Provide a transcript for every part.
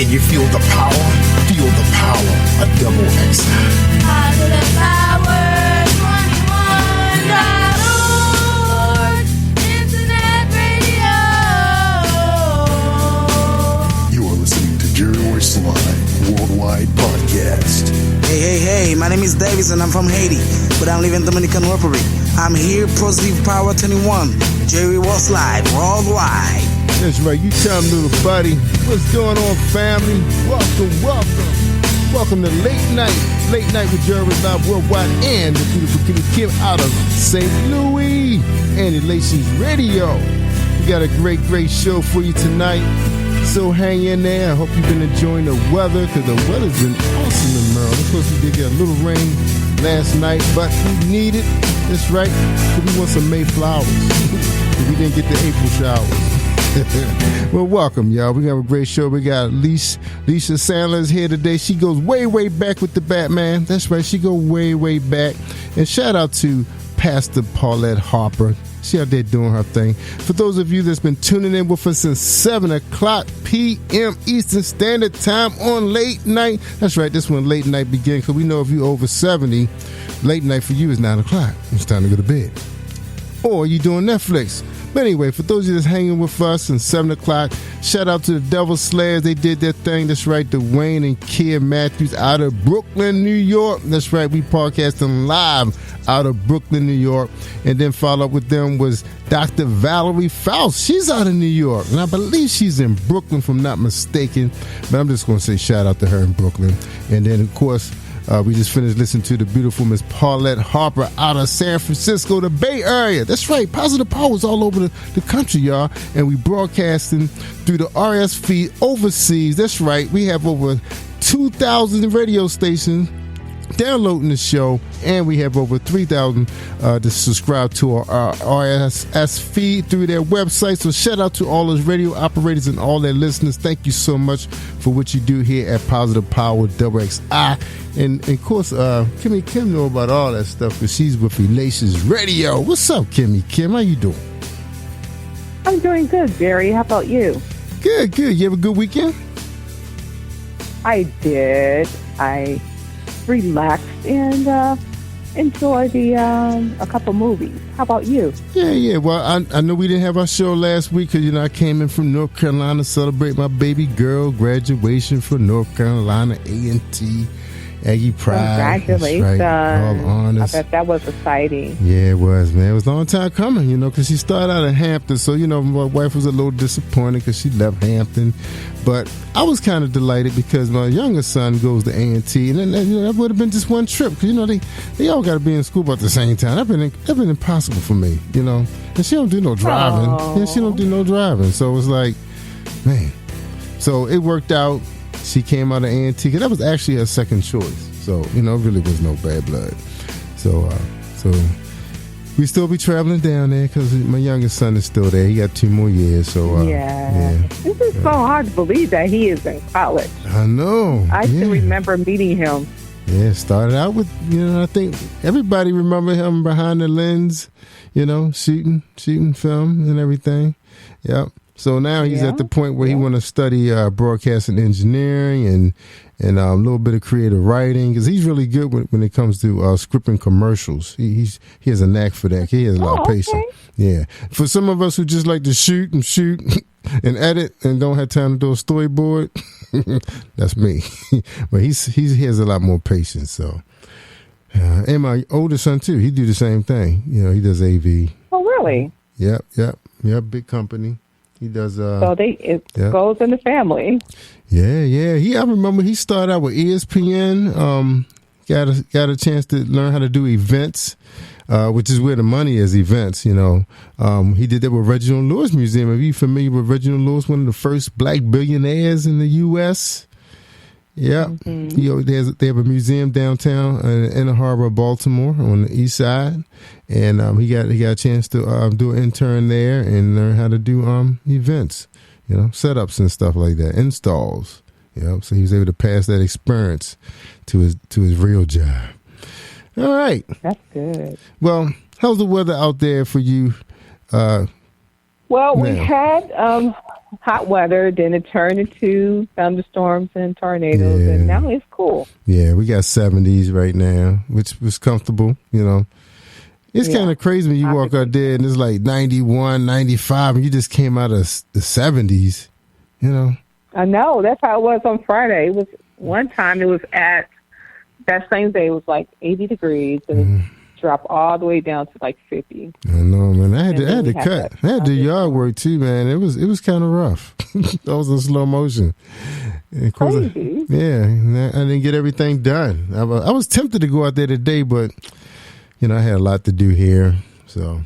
Can you feel the power? Feel the power of double X. Positive Power 21.org. Internet radio. You are listening to Jerry Royce Live Worldwide Podcast. Hey, my name is Davis and I'm from Haiti, but I live in Dominican Republic. I'm here, Positive Power 21, Jerry Royce Live Worldwide. That's right, you tell them, little buddy. What's going on, family? Welcome to Late Night with Jerry Royce Live Worldwide and the beautiful Kimmy Kim out of St. Louis and Relations Radio. We got a great show for you tonight. So hang in there. I hope you've been enjoying the weather because the weather's been awesome in Maryland. Of course, we did get a little rain last night, but we need it. That's right. We want some May flowers. We didn't get the April showers. Well, welcome, y'all. We have a great show. We got Lissha Sadler here today. She goes way back with the Batman. That's right. She go way back. And shout out to Pastor Paulette Harper. She out there doing her thing. For those of you that's been tuning in with us since 7 o'clock p.m. Eastern Standard Time on Late Night. That's right, this when Late Night begins, because we know if you're over 70, late night for you is 9 o'clock. It's time to go to bed. Or you doing Netflix. But anyway, for those of you that's hanging with us since 7 o'clock, shout out to the Devil Slayers. They did their thing. That's right, Dwayne and Kia Matthews out of Brooklyn, New York. That's right, we podcasting live out of Brooklyn, New York. And then follow up with them was Dr. Valerie Faust. She's out of New York. And I believe she's in Brooklyn, if I'm not mistaken. But I'm just going to say shout out to her in Brooklyn. And then, of course, we just finished listening to the beautiful Miss Paulette Harper out of San Francisco, the Bay Area. That's right. Positive Power is all over the country, y'all. And we broadcasting through the RS feed overseas. That's right. We have over 2,000 radio stations downloading the show, and we have over 3,000 to subscribe to our RSS feed through their website. So shout out to all those radio operators and all their listeners. Thank you so much for what you do here at Positive Power XXI. And of course, Kimmy Kim know about all that stuff because she's with Relations Radio. What's up, Kimmy Kim? How you doing? I'm doing good, Jerry. How about you? Good. You have a good weekend? I did. I relaxed and enjoyed a couple movies. How about you? Yeah. Well, I know we didn't have our show last week because, I came in from North Carolina to celebrate my baby girl graduation for North Carolina A&T Aggie Pride. Congratulations. Right. All honors. I bet that was exciting. Yeah, it was, man. It was a long time coming, because she started out in Hampton. So, my wife was a little disappointed because she left Hampton. But I was kind of delighted because my youngest son goes to A&T. And then, that would have been just one trip because, they all got to be in school about the same time. That's been impossible for me, And she don't do no driving. Aww. Yeah, she don't do no driving. So it was like, man. So it worked out. She came out of A&T because that was actually her second choice. So, it really was no bad blood. So we still be traveling down there because my youngest son is still there. He got 2 more years. So yeah. This is so hard to believe that he is in college. I know. I still remember meeting him. Yeah, started out with, I think everybody remember him behind the lens, shooting film and everything. Yep. So now he's at the point where he want to study broadcasting engineering and a little bit of creative writing because he's really good when it comes to scripting commercials. He has a knack for that. He has a lot of patience. Yeah. For some of us who just like to shoot and edit and don't have time to do a storyboard, that's me. But he has a lot more patience. So, and my oldest son too. He do the same thing. He does AV. Oh, really? Yep. Big company. He does. So it goes in the family. Yeah. I remember he started out with ESPN. Got a chance to learn how to do events, which is where the money is. Events, He did that with Reginald Lewis Museum. Are you familiar with Reginald Lewis? One of the first black billionaires in the U.S. Yeah, Mm-hmm. They have a museum downtown in the harbor of Baltimore on the east side, and he got a chance to do an intern there and learn how to do events, setups and stuff like that, installs. So he was able to pass that experience to his real job. All right, that's good. Well, how's the weather out there for you Well, we now? had hot weather, then it turned into thunderstorms and tornadoes, and now it's cool. Yeah, we got 70s right now, which was comfortable, you know. It's kind of crazy when you walk out there and it's like 91, 95, and you just came out of the 70s, you know. I know. That's how it was on Friday. It was one time it was at, that same day, it was like 80 degrees, and it dropped all the way down to like 50. I know, man. I had to cut. that I had to do yard work too, man. It was kind of rough. I was in slow motion. And of course, Crazy. I didn't get everything done. I was tempted to go out there today, but you know, I had a lot to do here. So,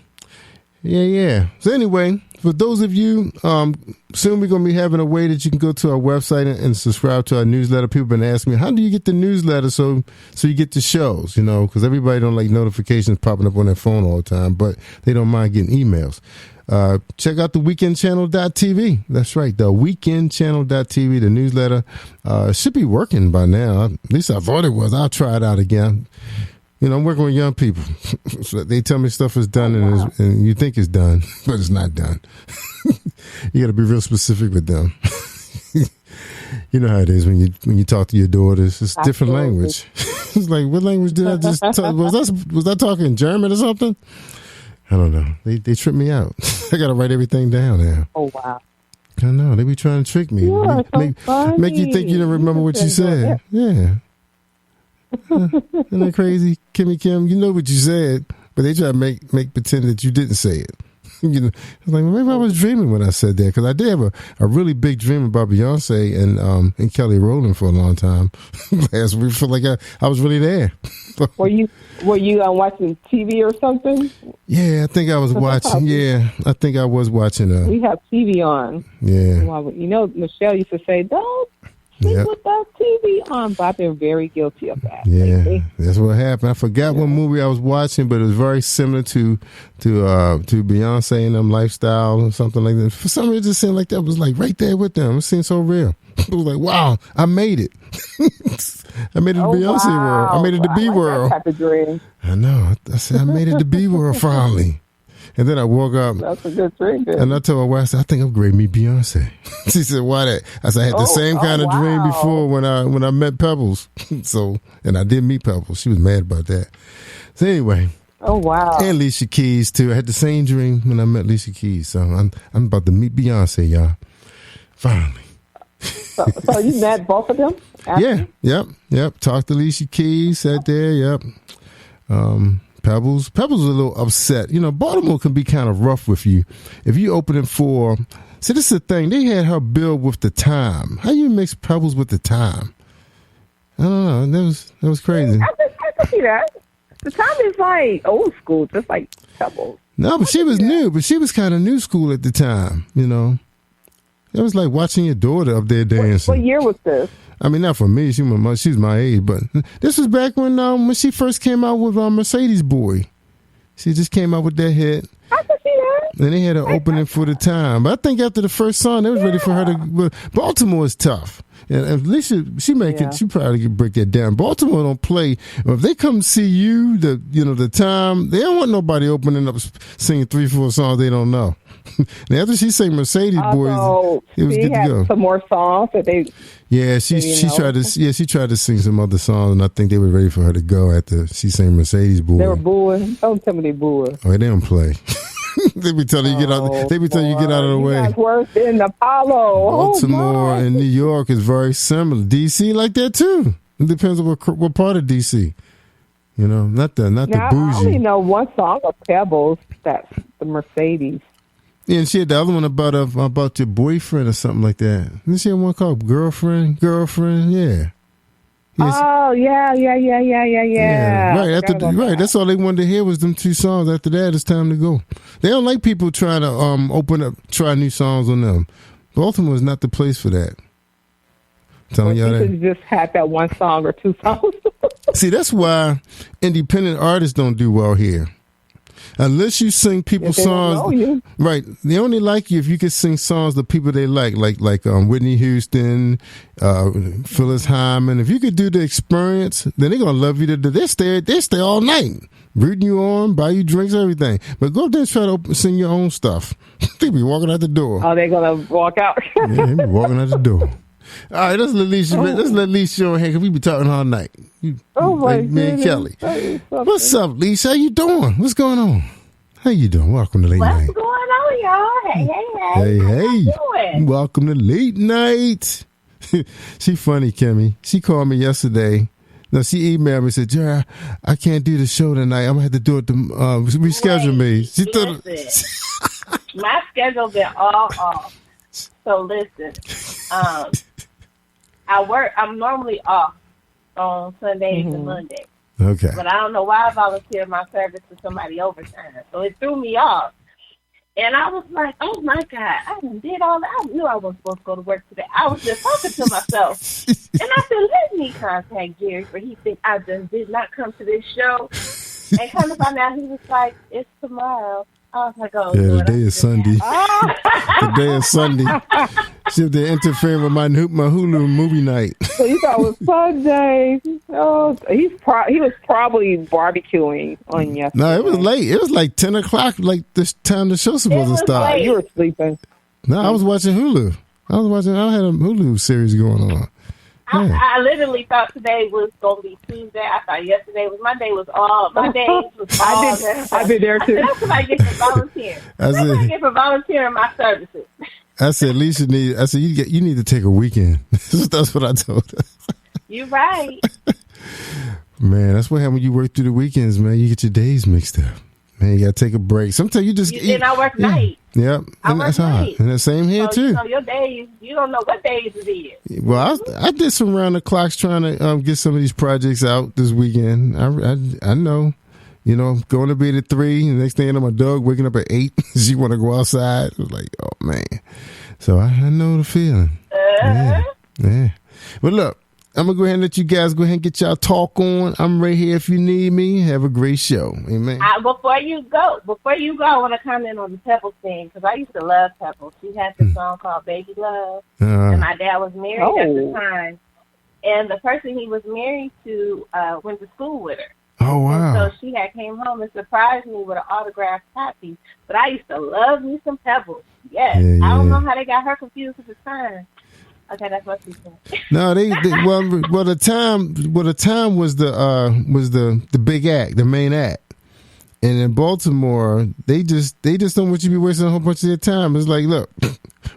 yeah. So anyway, for those of you, soon we're going to be having a way that you can go to our website and subscribe to our newsletter. People have been asking me, how do you get the newsletter so you get the shows, you know, because everybody don't like notifications popping up on their phone all the time, but they don't mind getting emails. Check out the weekendchannel.tv. That's right, the weekendchannel.tv, the newsletter. Should be working by now. At least I thought it was. I'll try it out again. You know, I'm working with young people. So they tell me stuff is done and you think it's done, but it's not done. You got to be real specific with them. You know how it is when you talk to your daughters. It's different language. It's like, what language did I just talk? Was I talking German or something? I don't know. They trip me out. I got to write everything down now. Oh, wow. I know. They be trying to trick me. Make you think you don't remember what you said. Yeah. Isn't that crazy? Kimmy Kim, you know what you said, but they try to make pretend that you didn't say it. You know, it's like, well, maybe I was dreaming when I said that, because I did have a really big dream about Beyonce and Kelly Rowland for a long time. Last week, felt like I was really there. Were you watching TV or something? Yeah, I think I was watching. Yeah, I think I was watching. We have TV on. Yeah. Well, you know, Michelle used to say, "Don't sleep with that TV on," but I've been very guilty of that. Yeah, lately. that's what happened. I forgot what movie I was watching, but it was very similar to Beyonce and them Lifestyle or something like that. For some reason, it just seemed like that was like right there with them. It seemed so real. It was like, wow, I made it. I made it to Beyonce world. I made it to B world. That type of dream. I know. I said I made it to B world finally. And then I woke up. That's a good dream. And I told my wife, I said, I think I'm great, meet Beyonce. She said, why that? I said, I had the same kind of dream before when I met Pebbles. And I did meet Pebbles. She was mad about that. So anyway. Oh, wow. And Alicia Keys, too. I had the same dream when I met Alicia Keys. So I'm about to meet Beyonce, y'all. Finally. So you met both of them? Yeah. Yep. Talked to Alicia Keys, sat there. Yep. Pebbles was a little upset. You know, Baltimore can be kind of rough with you. If you open it for, see, this is the thing. They had her billed with the time. How you mix Pebbles with the time? I don't know. That was crazy. I can see that. The time is like old school, just like Pebbles. No, but she was new. But she was kind of new school at the time. You know, it was like watching your daughter up there dancing. What year was this? I mean, not for me. She's my age, but this was back when she first came out with Mercedes Boy. She just came out with that hit. I can see that. And they had an opening for the time. But I think after the first song, they was ready for her to. But Baltimore is tough. And at least she probably could break that down. Baltimore don't play. If they come see you, the time, they don't want nobody opening up singing 3-4 songs they don't know. And after she sang Mercedes Boys, it was good to go. Some more songs that they. Yeah, she tried to sing some other songs, and I think they were ready for her to go after she sang Mercedes Boy. They were booing. Don't tell me they booing. Oh, they don't play. They be telling you get out. They be telling you get out of the way. Guys worse in Apollo. Baltimore and New York is very similar. DC like that too. It depends on what part of DC. You know, not the bougie. I only know one song of Pebbles. That's the Mercedes. Yeah, and she had the other one about your boyfriend or something like that. Didn't she have one called Girlfriend? Yeah. Yes. Oh, yeah. Right, that's all they wanted to hear was them 2 songs. After that, it's time to go. They don't like people trying to try new songs on them. Baltimore is not the place for that. I'm telling y'all that. Just had that one song or 2 songs. See, that's why independent artists don't do well here. Unless you sing people's songs, right? They only like you if you can sing songs of people they like Whitney Houston, Phyllis Hyman. If you could do the Experience, then they're gonna love you. They stay all night. rooting you on, buy you drinks, everything. But go up there and try to sing your own stuff. They be walking out the door. Oh, they're gonna walk out. Yeah, they be walking out the door. All right, let's let Lissha on here because we be talking all night. Oh my like me and goodness. Kelly. What's up, Lissha? How you doing? What's going on? How you doing? Welcome to late night. What's going on, y'all? Hey. Hey. How you doing? Welcome to late night. She funny, Kimmie. She called me yesterday. No, she emailed me and said, Jerry, I can't do the show tonight. I'm going to have to do it to reschedule me. She thought my schedule's been all off. So listen, I'm normally off on Sundays and Mondays. Okay. But I don't know why I volunteered my service to somebody overtime. So it threw me off. And I was like, oh my God, I done did all that. I knew I wasn't supposed to go to work today. I was just talking to myself. And I said, let me contact Jerry, for he think I just did not come to this show. And kind of find out he was like, it's tomorrow. I was like, oh, yeah, Lord, the day is Sunday. The day is Sunday. She was there interfering with my Hulu movie night. So you thought it was Sunday. Oh, he was probably barbecuing on yesterday. No, it was late. It was like 10 o'clock, like this time the show's supposed to start. You were sleeping. No, I was watching Hulu. I had a Hulu series going on. Yeah. I literally thought today was going to be Tuesday. I thought yesterday was Monday was all. My days was all. I did there too. That's what I get for volunteering. That's what I get for volunteering my services. I said, Lissha you need to take a weekend. That's what I told her. You're right. Man, that's what happens when you work through the weekends, man. You get your days mixed up. Man, you got to take a break. Sometimes you just And I work night. Yep. And that's hard. And the same here, too. So your days, you don't know what days it is. Well, I did some round the clocks trying to get some of these projects out this weekend. I know. You know, going to bed at 3. The next thing I know, my dog waking up at 8. She want to go outside. I was like, oh, man. So I know the feeling. Yeah. But look, I'm going to go ahead and let you guys go ahead and get y'all talk on. I'm right here if you need me. Have a great show. Amen. Before you go, I want to comment on the Pebbles thing, because I used to love Pebbles. She had this song called Baby Love, and my dad was married at the time. And the person he was married to went to school with her. Oh, wow. And so she had came home and surprised me with an autographed copy. But I used to love me some Pebbles. Yes. Yeah. I don't know how they got her confused at the time. Okay, that's what she said. No, the time was the big act, the main act. And in Baltimore, they just don't want you to be wasting a whole bunch of their time. It's like, look,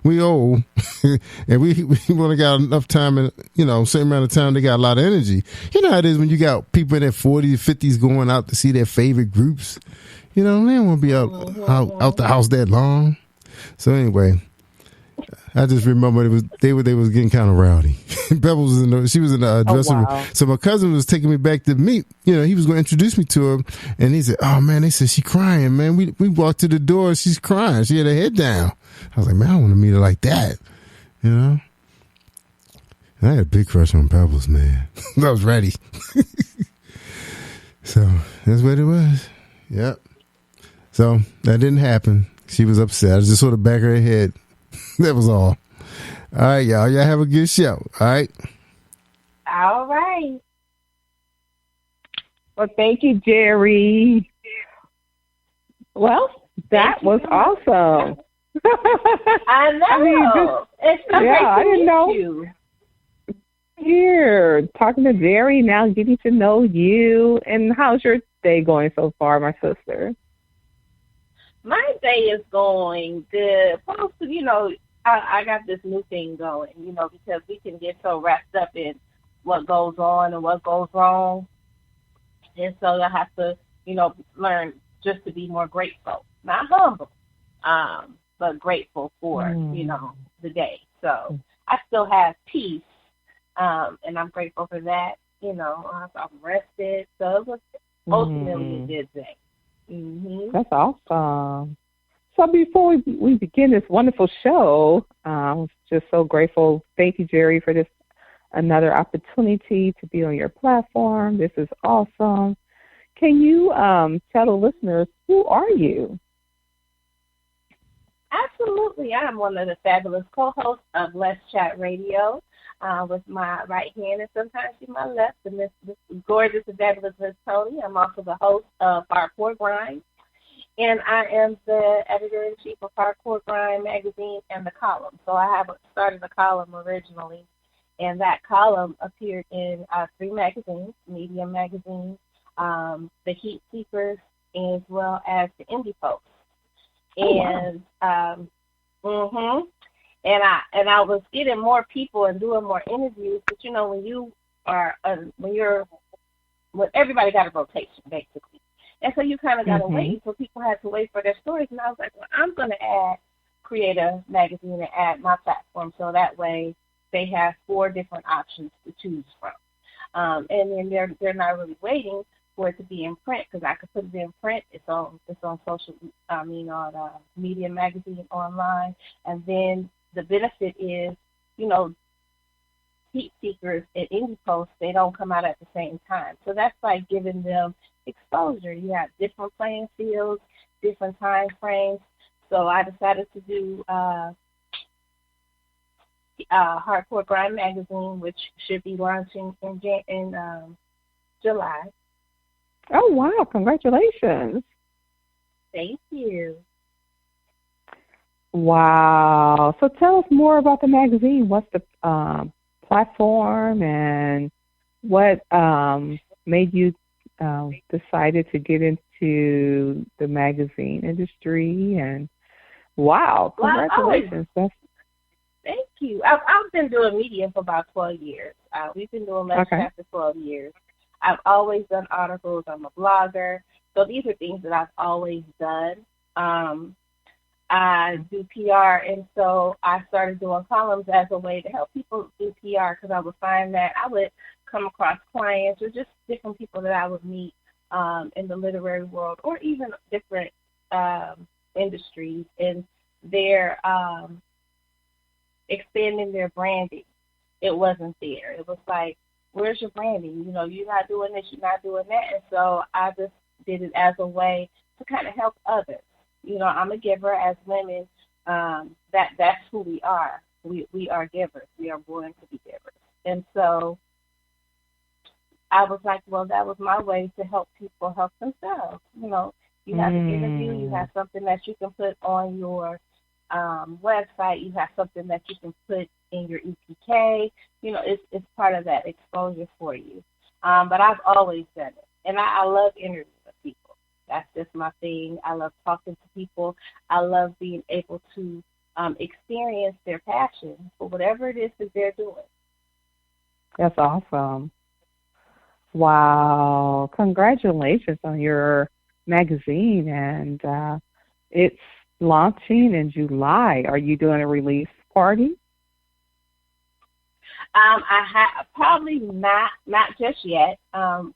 we old, and we only got enough time, and same amount of time. They got a lot of energy. You know how it is when you got people in their 40s, 50s going out to see their favorite groups. They don't want to be out the house that long. So anyway, I just remember they was getting kind of rowdy. Pebbles was she was in the dressing room. So my cousin was taking me back to meet. He was going to introduce me to her, and he said, "Oh man," they said, "She crying, man." We walked to the door, she's crying. She had her head down. I was like, "Man, I want to meet her like that," And I had a big crush on Pebbles, man. I was ready. So that's what it was. Yep. So that didn't happen. She was upset. I just sort of back of her head. That was all. All right, y'all. Y'all have a good show. All right. All right. Well, thank you, Jerry. Well, that was awesome. I know. It's so great to meet you. Here, talking to Jerry, now getting to know you. And how's your day going so far, my sister? My day is going good. Plus, I got this new thing going, because we can get so wrapped up in what goes on and what goes wrong. And so I have to, learn just to be more grateful. Not humble, but grateful for, the day. So I still have peace, and I'm grateful for that. I'm rested. So it was ultimately a good day. Mm-hmm. That's awesome. So before we begin this wonderful show, I'm just so grateful. Thank you, Jerry, for this another opportunity to be on your platform. This is awesome. Can you tell the listeners, who are you? Absolutely. I'm one of the fabulous co-hosts of Let's Chat Radio. with my right hand, and sometimes she's my left. And this gorgeous evangelist, Miss Tony. I'm also the host of Hardcore Grind, and I am the editor-in-chief of Hardcore Grind magazine and the column. So I have started a column originally, and that column appeared in 3 magazines, Medium Magazine, the Heat Seekers, as well as the Indie Post. And and I was getting more people and doing more interviews, but you know, when everybody got a rotation basically, and so you kind of got to wait. So people had to wait for their stories, and I was like, well, I'm going to create a magazine and add my platform, so that way they have 4 different options to choose from, and then they're not really waiting for it to be in print, because I could put it in print. It's on Media Magazine online, and then the benefit is, you know, Heat Seekers and Indie Post, they don't come out at the same time, so that's like giving them exposure. You have different playing fields, different time frames. So I decided to do Hardcore Grind magazine, which should be launching in July. Oh, wow. Congratulations. Thank you. Wow. So tell us more about the magazine. What's the platform, and what made you decided to get into the magazine industry? And wow, congratulations. Thank you. I've been doing media for about 12 years. We've been doing Lessons after 12 years. I've always done articles. I'm a blogger. So these are things that I've always done. I do PR, and so I started doing columns as a way to help people do PR, because I would find that I would come across clients or just different people that I would meet in the literary world, or even different industries, and they're expanding their branding. It wasn't there. It was like, where's your branding? You know, you're not doing this, you're not doing that. And so I just did it as a way to kind of help others. You know, I'm a giver. As women, that's who we are. We are givers. We are born to be givers. And so I was like, well, that was my way to help people help themselves. You know, you have an interview, you have something that you can put on your website, you have something that you can put in your EPK. You know, it's part of that exposure for you. But I've always done it. And I love interviewing people. That's just my thing. I love talking to people. I love being able to experience their passion for whatever it is that they're doing. That's awesome. Wow. Congratulations on your magazine. And it's launching in July. Are you doing a release party? I have probably not just yet,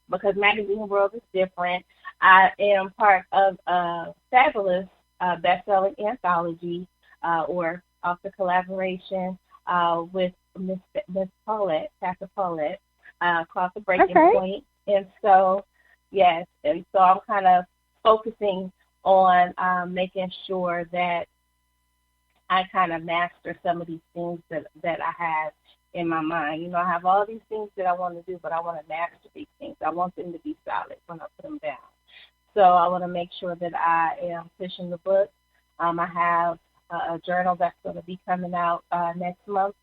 because magazine world is different. I am part of a fabulous best-selling anthology or author collaboration with Miss Paulette, Pastor Paulette, called The Breaking Point. And so, yes, and so I'm kind of focusing on making sure that I kind of master some of these things that I have in my mind. You know, I have all these things that I want to do, but I want to master these things. I want them to be solid when I put them down. So I want to make sure that I am pushing the book. I have a journal that's going to be coming out next month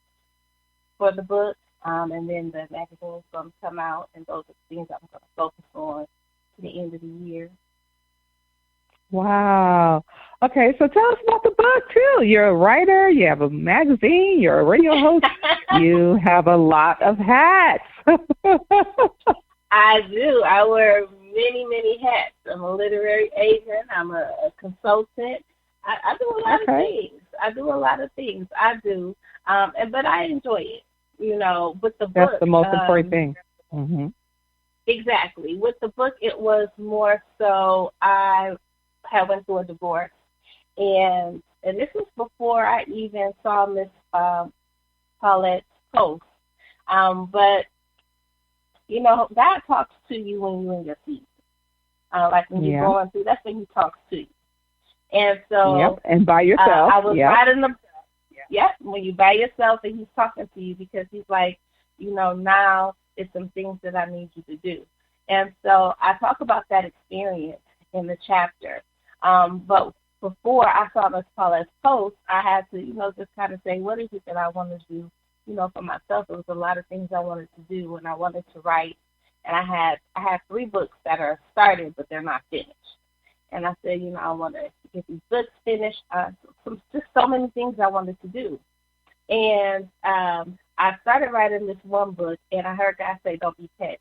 for the book, and then the magazine is going to come out, and those are the things I'm going to focus on to the end of the year. Wow. Okay, so tell us about the book, too. You're a writer, you have a magazine, you're a radio host, you have a lot of hats. I do. I wear many, many hats. I'm a literary agent. I'm a consultant. I do a lot of things. I do. But I enjoy it, you know, with the book. That's the most important thing. Mm-hmm. Exactly. With the book, it was more so I went through a divorce, and this was before I even saw Miss Paulette's post. But you know, God talks to you when you're in your season. Like when you're going through, that's when He talks to you. And so, and by yourself, I was Yep, when you're by yourself and he's talking to you, because he's like, now it's some things that I need you to do. And so I talk about that experience in the chapter. But before I saw Miss Paulette's post, I had to, just kind of say, what is it that I want to do, for myself. There was a lot of things I wanted to do, and I wanted to write. And I had 3 books that are started, but they're not finished. And I said, I want to get these books finished. Just so many things I wanted to do. And I started writing this one book, and I heard God say, don't be petty.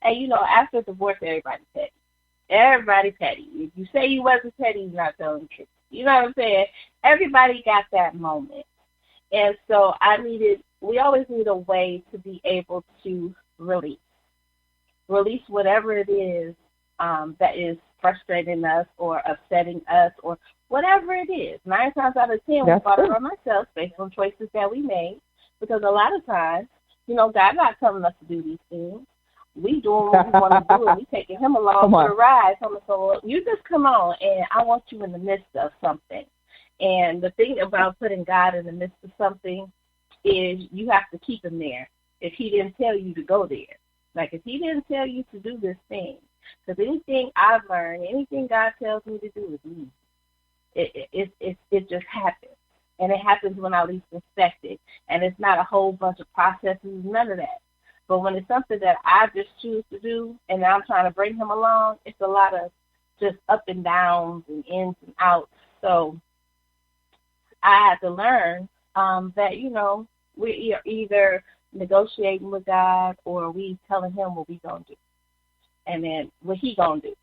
And, after divorce, everybody's petty. Everybody petty. If you say you wasn't petty, you're not telling the truth. You know what I'm saying? Everybody got that moment. And so we always need a way to be able to release whatever it is that is frustrating us or upsetting us or whatever it is. 9 times out of 10, we fought it on ourselves based on choices that we made, because a lot of times, God not telling us to do these things. We doing what we want to do, and we taking him along for the ride. So you just come on, and I want you in the midst of something. And the thing about putting God in the midst of something is you have to keep him there if he didn't tell you to go there. Like, if he didn't tell you to do this thing, because anything I've learned, anything God tells me to do is easy. It just happens. And it happens when I least expect it. And it's not a whole bunch of processes, none of that. But when it's something that I just choose to do and I'm trying to bring him along, it's a lot of just up and downs and ins and outs. So I had to learn that, we are either negotiating with God or we telling him what we going to do. And then what he going to do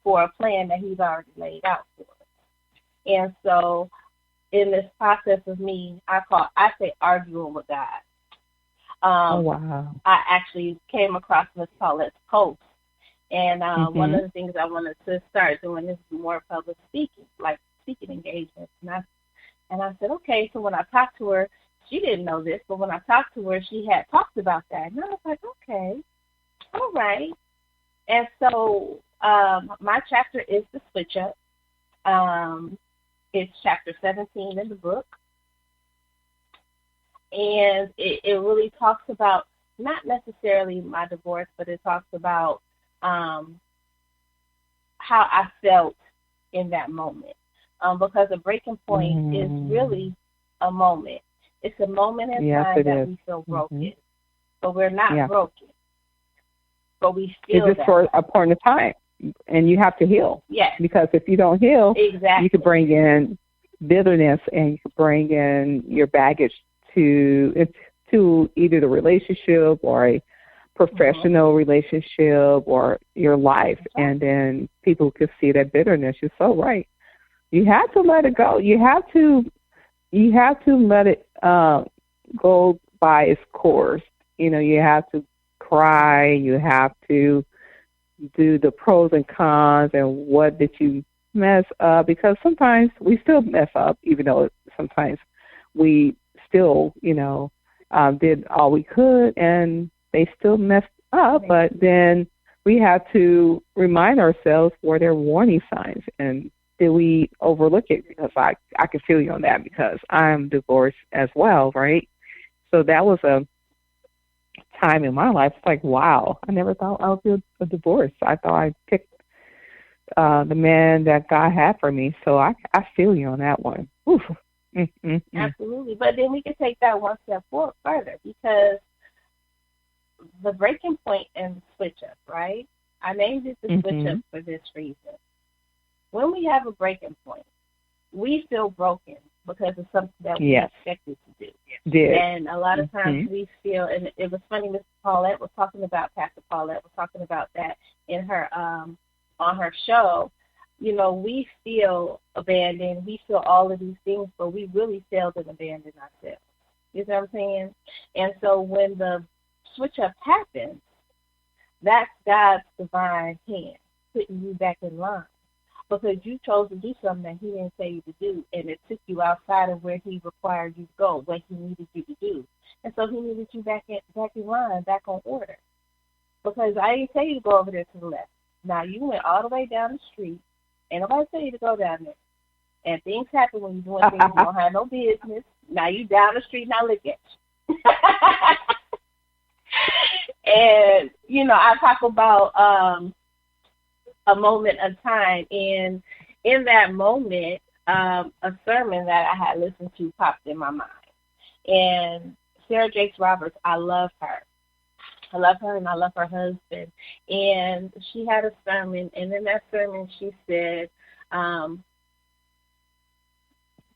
for a plan that he's already laid out for us. And so in this process of me, I say arguing with God. Wow. I actually came across Miss Paulette's post. And one of the things I wanted to start doing is more public speaking, like speaking engagements. And I said, okay, so when I talked to her, she didn't know this, but when I talked to her, she had talked about that. And I was like, okay, all right. And so my chapter is the switch up. It's chapter 17 in the book. And it really talks about not necessarily my divorce, but it talks about how I felt in that moment. Because a breaking point is really a moment. It's a moment in time that we feel broken. But we're not broken. But we feel it's just for a point of time. And you have to heal. Yes. Because if you don't heal, exactly, you could bring in bitterness and you could bring in your baggage to either the relationship or a professional relationship or your life. And then people could see that bitterness. You're so right. You have to let it go. You have to let it go by its course. You have to cry. You have to do the pros and cons and what did you mess up, because sometimes we still mess up, even though sometimes we still, did all we could and they still messed up. But then we have to remind ourselves, were there warning signs, and did we overlook it? Because I can feel you on that, because I'm divorced as well, right? So that was a time in my life. It's like, wow, I never thought I would feel a divorce. I thought I picked the man that God had for me. So I feel you on that one. Oof. Absolutely. But then we can take that one step further, because the breaking point and the switch up, right? I named it the switch up for this reason. When we have a breaking point, we feel broken because of something that we expected to do. And a lot of times we feel, and it was funny, Pastor Paulette was talking about that in her on her show. We feel abandoned, we feel all of these things, but we really failed and abandoned ourselves. You know what I'm saying? And so when the switch up happens, that's God's divine hand putting you back in line, because you chose to do something that he didn't say you to do, and it took you outside of where he required you to go, what he needed you to do. And so he needed you back in line, back on order. Because I didn't tell you to go over there to the left. Now, you went all the way down the street, and nobody tell you to go down there. And things happen when you're doing things you don't have no business. Now you down the street, now look at you. And, you know, I talk about a moment of time, and in that moment, a sermon that I had listened to popped in my mind. And Sarah Jakes Roberts, I love her. I love her, and I love her husband. And she had a sermon, and in that sermon she said,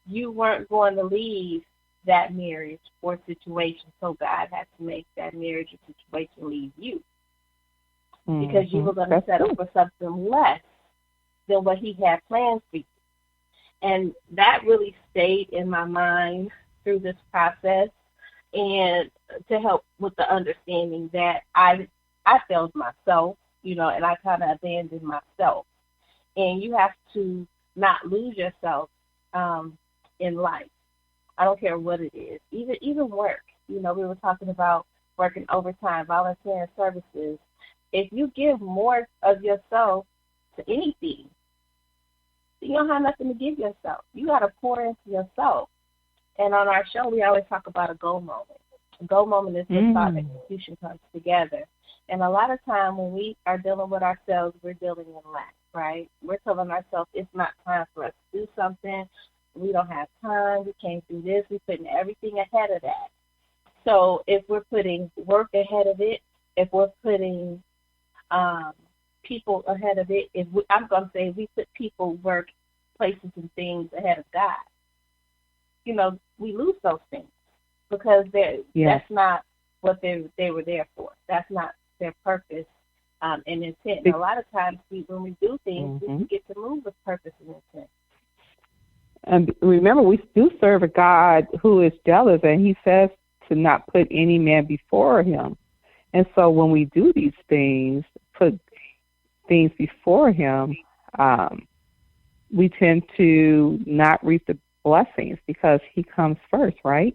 you weren't going to leave that marriage or situation, so God had to make that marriage or situation leave you. Because you were going to settle for something less than what he had planned for you. And that really stayed in my mind through this process, and to help with the understanding that I failed myself, you know, and I kind of abandoned myself. And you have to not lose yourself in life. I don't care what it is, even work. You know, we were talking about working overtime, volunteering services. If you give more of yourself to anything, you don't have nothing to give yourself. You got to pour into yourself. And on our show, we always talk about a goal moment. A goal moment is when thought and execution comes together. And a lot of time when we are dealing with ourselves, we're dealing in lack, right? We're telling ourselves it's not time for us to do something. We don't have time. We can't do this. We're putting everything ahead of that. So if we're putting work ahead of it, if we're putting people ahead of it, I'm going to say if we put people, work, places, and things ahead of God, you know, we lose those things because that's not what they were there for. That's not their purpose and intent. And a lot of times when we do things, we get to move with purpose and intent. And remember, we do serve a God who is jealous, and he says to not put any man before him. And so when we do these things, put things before him, we tend to not reap the blessings because he comes first, right?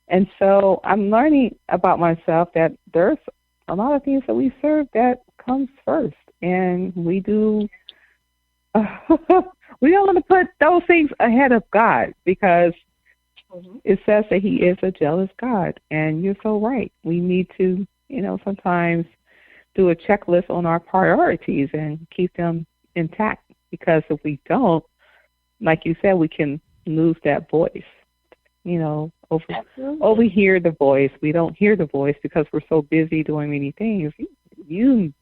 And so I'm learning about myself that there's a lot of things that we serve that comes first. And we do... we don't want to put those things ahead of God because it says that he is a jealous God. And you're so right. We need to, you know, sometimes do a checklist on our priorities and keep them intact, because if we don't, like you said, we can lose that voice. You know, overhear the voice. We don't hear the voice because we're so busy doing many things. You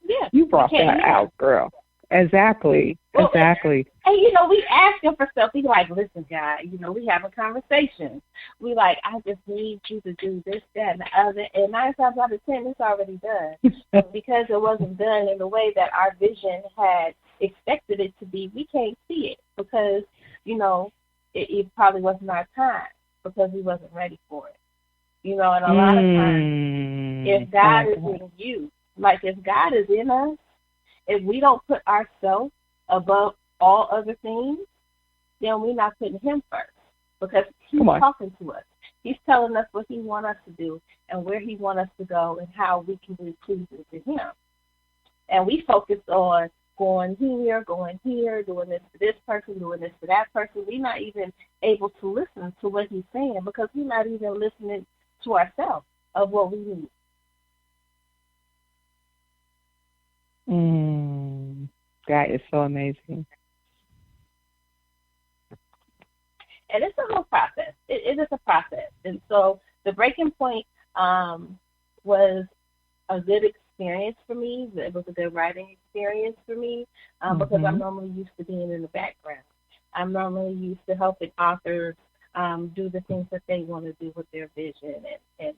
brought that out, girl. Exactly. Exactly. And, you know, we ask him for stuff. We like, listen, God, you know, we have a conversation. We like, I just need you to do this, that, and the other. And 9 times out of 10, it's already done. But because it wasn't done in the way that our vision had expected it to be, we can't see it because, you know, it probably wasn't our time because we wasn't ready for it. You know, and a lot of times, if God is in you, like if God is in us, if we don't put ourselves above all other things, then we're not putting him first because he's talking to us. He's telling us what he wants us to do and where he wants us to go and how we can be pleasing to him. And we focus on going here, doing this to this person, doing this to that person. We're not even able to listen to what he's saying because we're not even listening to ourselves of what we need. That is so amazing. And it's a whole process. It is a process. And so the breaking point was a good experience for me. It was a good writing experience for me because I'm normally used to being in the background. I'm normally used to helping authors do the things that they want to do with their vision and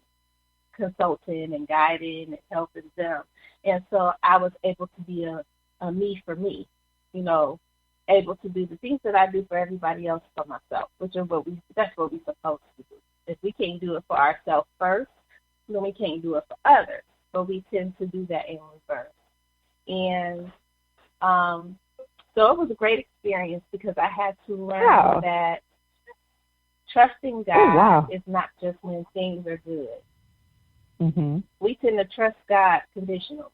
consulting and guiding and helping them. And so I was able to be a me for me, you know, able to do the things that I do for everybody else for myself, which is that's what we're supposed to do. If we can't do it for ourselves first, then we can't do it for others. But we tend to do that in reverse. And so it was a great experience because I had to learn that trusting God is not just when things are good. We tend to trust God conditionally.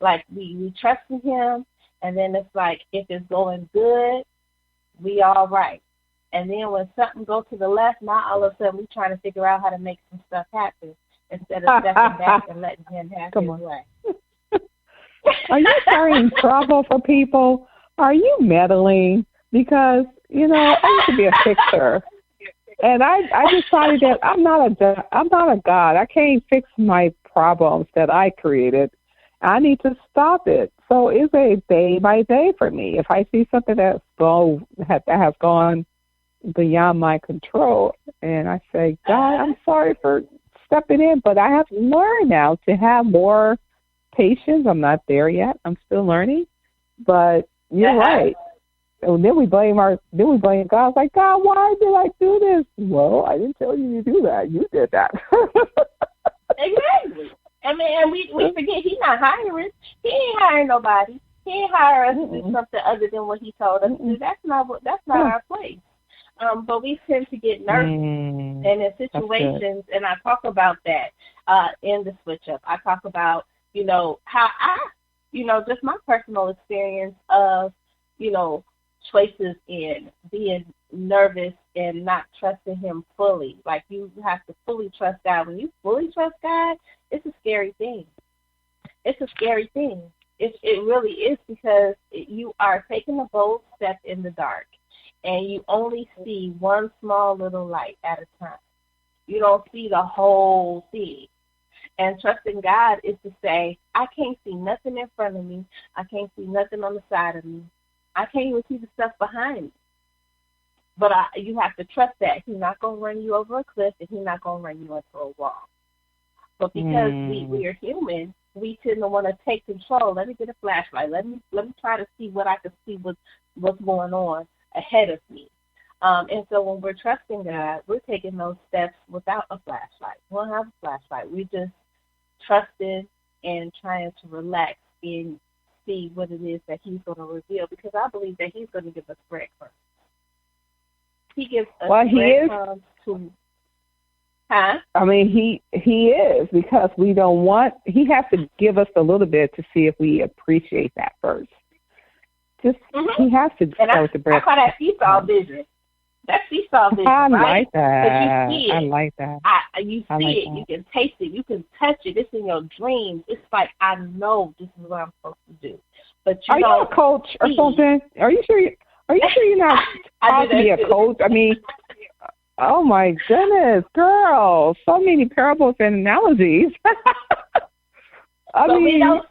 Like we trust in him, and then it's like if it's going good, we all right. And then when something goes to the left, now all of a sudden we're trying to figure out how to make some stuff happen instead of stepping back and letting him have his way. Are you starting trouble for people? Are you meddling? Because, you know, I used to be a fixer. And I decided that I'm not a God. I can't fix my problems that I created. I need to stop it. So it's a day by day for me. If I see something that has gone beyond my control, and I say, God, I'm sorry for stepping in, but I have learned now to have more patience. I'm not there yet. I'm still learning. But you're right. And then we blame God. It's like, God, why did I do this? Well, I didn't tell you to do that. You did that. Exactly. I mean, and we forget he's not hiring. He ain't hiring nobody. He ain't hire us to do something other than what he told us to do. That's not our place. But we tend to get nervous and in situations, and I talk about that in the switch up. I talk about, you know, how just my personal experience of, you know, choices in being nervous and not trusting him fully. Like, you have to fully trust God. When you fully trust God, it's a scary thing. It's a scary thing. It really is, because you are taking a bold step in the dark, and you only see one small little light at a time. You don't see the whole thing. And trusting God is to say, I can't see nothing in front of me. I can't see nothing on the side of me. I can't even see the stuff behind me. But you have to trust that he's not going to run you over a cliff, and he's not going to run you into a wall. But because we are human, we tend to want to take control. Let me get a flashlight. Let me try to see what I can see what's going on ahead of me. And so when we're trusting God, we're taking those steps without a flashlight. We don't have a flashlight. We just trusting and trying to relax and see what it is that he's going to reveal, because I believe that he's going to give us breadcrumbs. He gives us breadcrumbs to... Huh? I mean, he is, because he has to give us a little bit to see if we appreciate that first. He has to go with the bread. I call that seesaw vision. That's seesaw vision, I right? like that. You see it. I like that. You see it. You can taste it. You can touch it. It's in your dreams. It's like, I know this is what I'm supposed to do. But are you a coach or something? Are you sure you're not supposed to be a coach? I mean, oh my goodness, girl! So many parables and analogies. We don't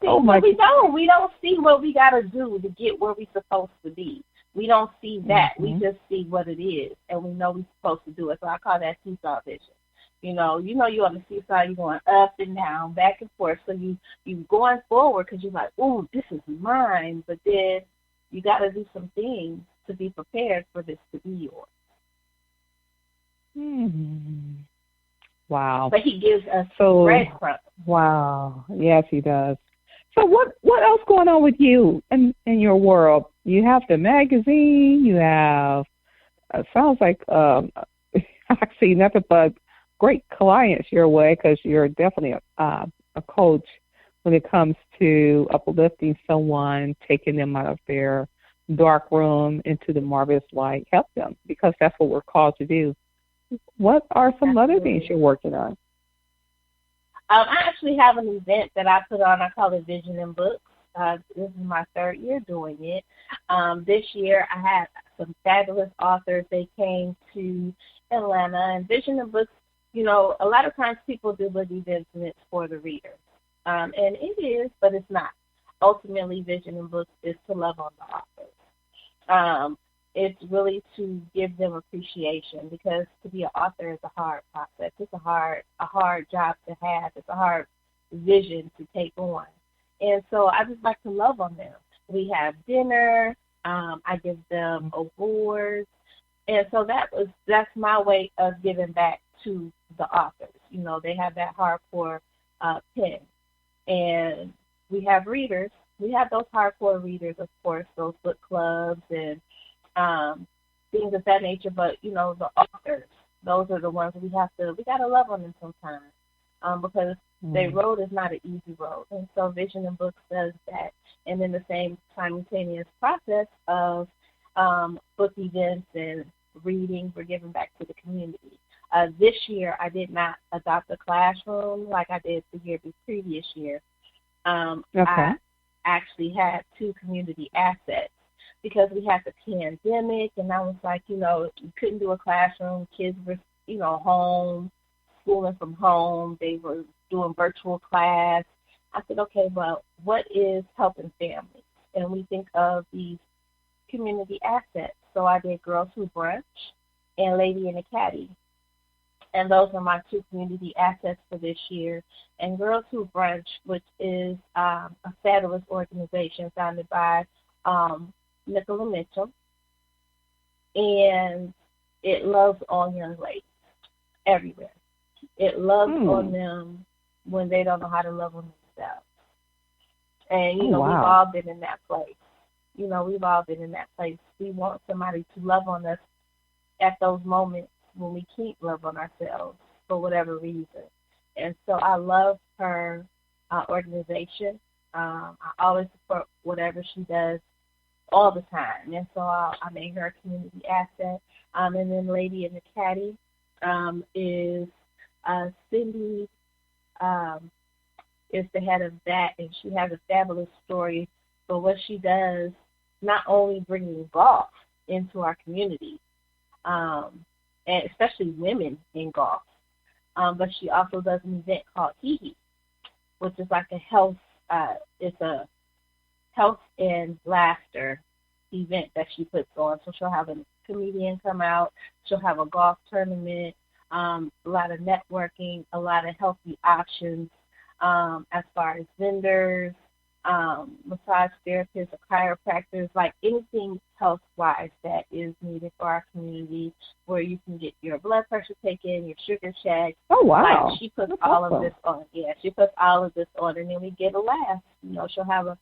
see what we gotta do to get where we're supposed to be. We don't see that. We just see what it is, and we know we're supposed to do it. So I call that seesaw vision. You know, you're on the seesaw, you're going up and down, back and forth. So you going forward because you're like, oh, this is mine. But then you got to do some things to be prepared for this to be yours. Wow. But he gives us breadcrumbs. Wow. Yes, he does. So what else going on with you in your world? You have the magazine. You have, sounds like, I see nothing but great clients your way, because you're definitely a coach when it comes to uplifting someone, taking them out of their dark room into the marvelous light. Help them, because that's what we're called to do. What are some other things you're working on? I actually have an event that I put on. I call it Vision in Books. This is my third year doing it. This year I had some fabulous authors. They came to Atlanta. And Vision in Books, you know, a lot of times people do book events and it's for the readers. And it is, but it's not. Ultimately, Vision in Books is to love on the authors. It's really to give them appreciation, because to be an author is a hard process. It's a hard job to have. It's a hard vision to take on. And so I just like to love on them. We have dinner. I give them awards. And so that's my way of giving back to the authors. You know, they have that hardcore pen. And we have readers. We have those hardcore readers, of course, those book clubs and things of that nature. But, you know, the authors, those are the ones we got to love on them sometimes, because their road is not an easy road. And so Vision in Books does that. And in the same simultaneous process of book events and reading. We're giving back to the community. This year, I did not adopt a classroom like I did the previous year. I actually had 2 community assets because we had the pandemic, and I was like, you couldn't do a classroom. Kids were, home, schooling from home. They were doing virtual class. I said, okay, well, what is helping families? And we think of these community assets. So I did Girls Who Brunch and Lady in a Caddy. And those are my 2 community assets for this year. And Girls Who Brunch, which is a fabulous organization founded by Nicola Mitchell. And it loves on young ladies everywhere. It loves on them when they don't know how to love on themselves. And, we've all been in that place. We've all been in that place. We want somebody to love on us at those moments when we can't love on ourselves for whatever reason. And so I love her organization. I always support whatever she does all the time. And so I made her a community asset. And then Lady in the Caddy is Cindy is the head of that, and she has a fabulous story for what she does, not only bringing golf into our community, and especially women in golf, but she also does an event called Hee, which is like a health, it's a health and laughter event that she puts on. So she'll have a comedian come out, she'll have a golf tournament, a lot of networking, a lot of healthy options as far as vendors, massage therapists, or chiropractors, like anything health-wise that is needed for our community, where you can get your blood pressure taken, your sugar checked. Oh, wow. Like she puts all of this on. Yeah, she puts all of this on, and then we get a laugh. She'll have a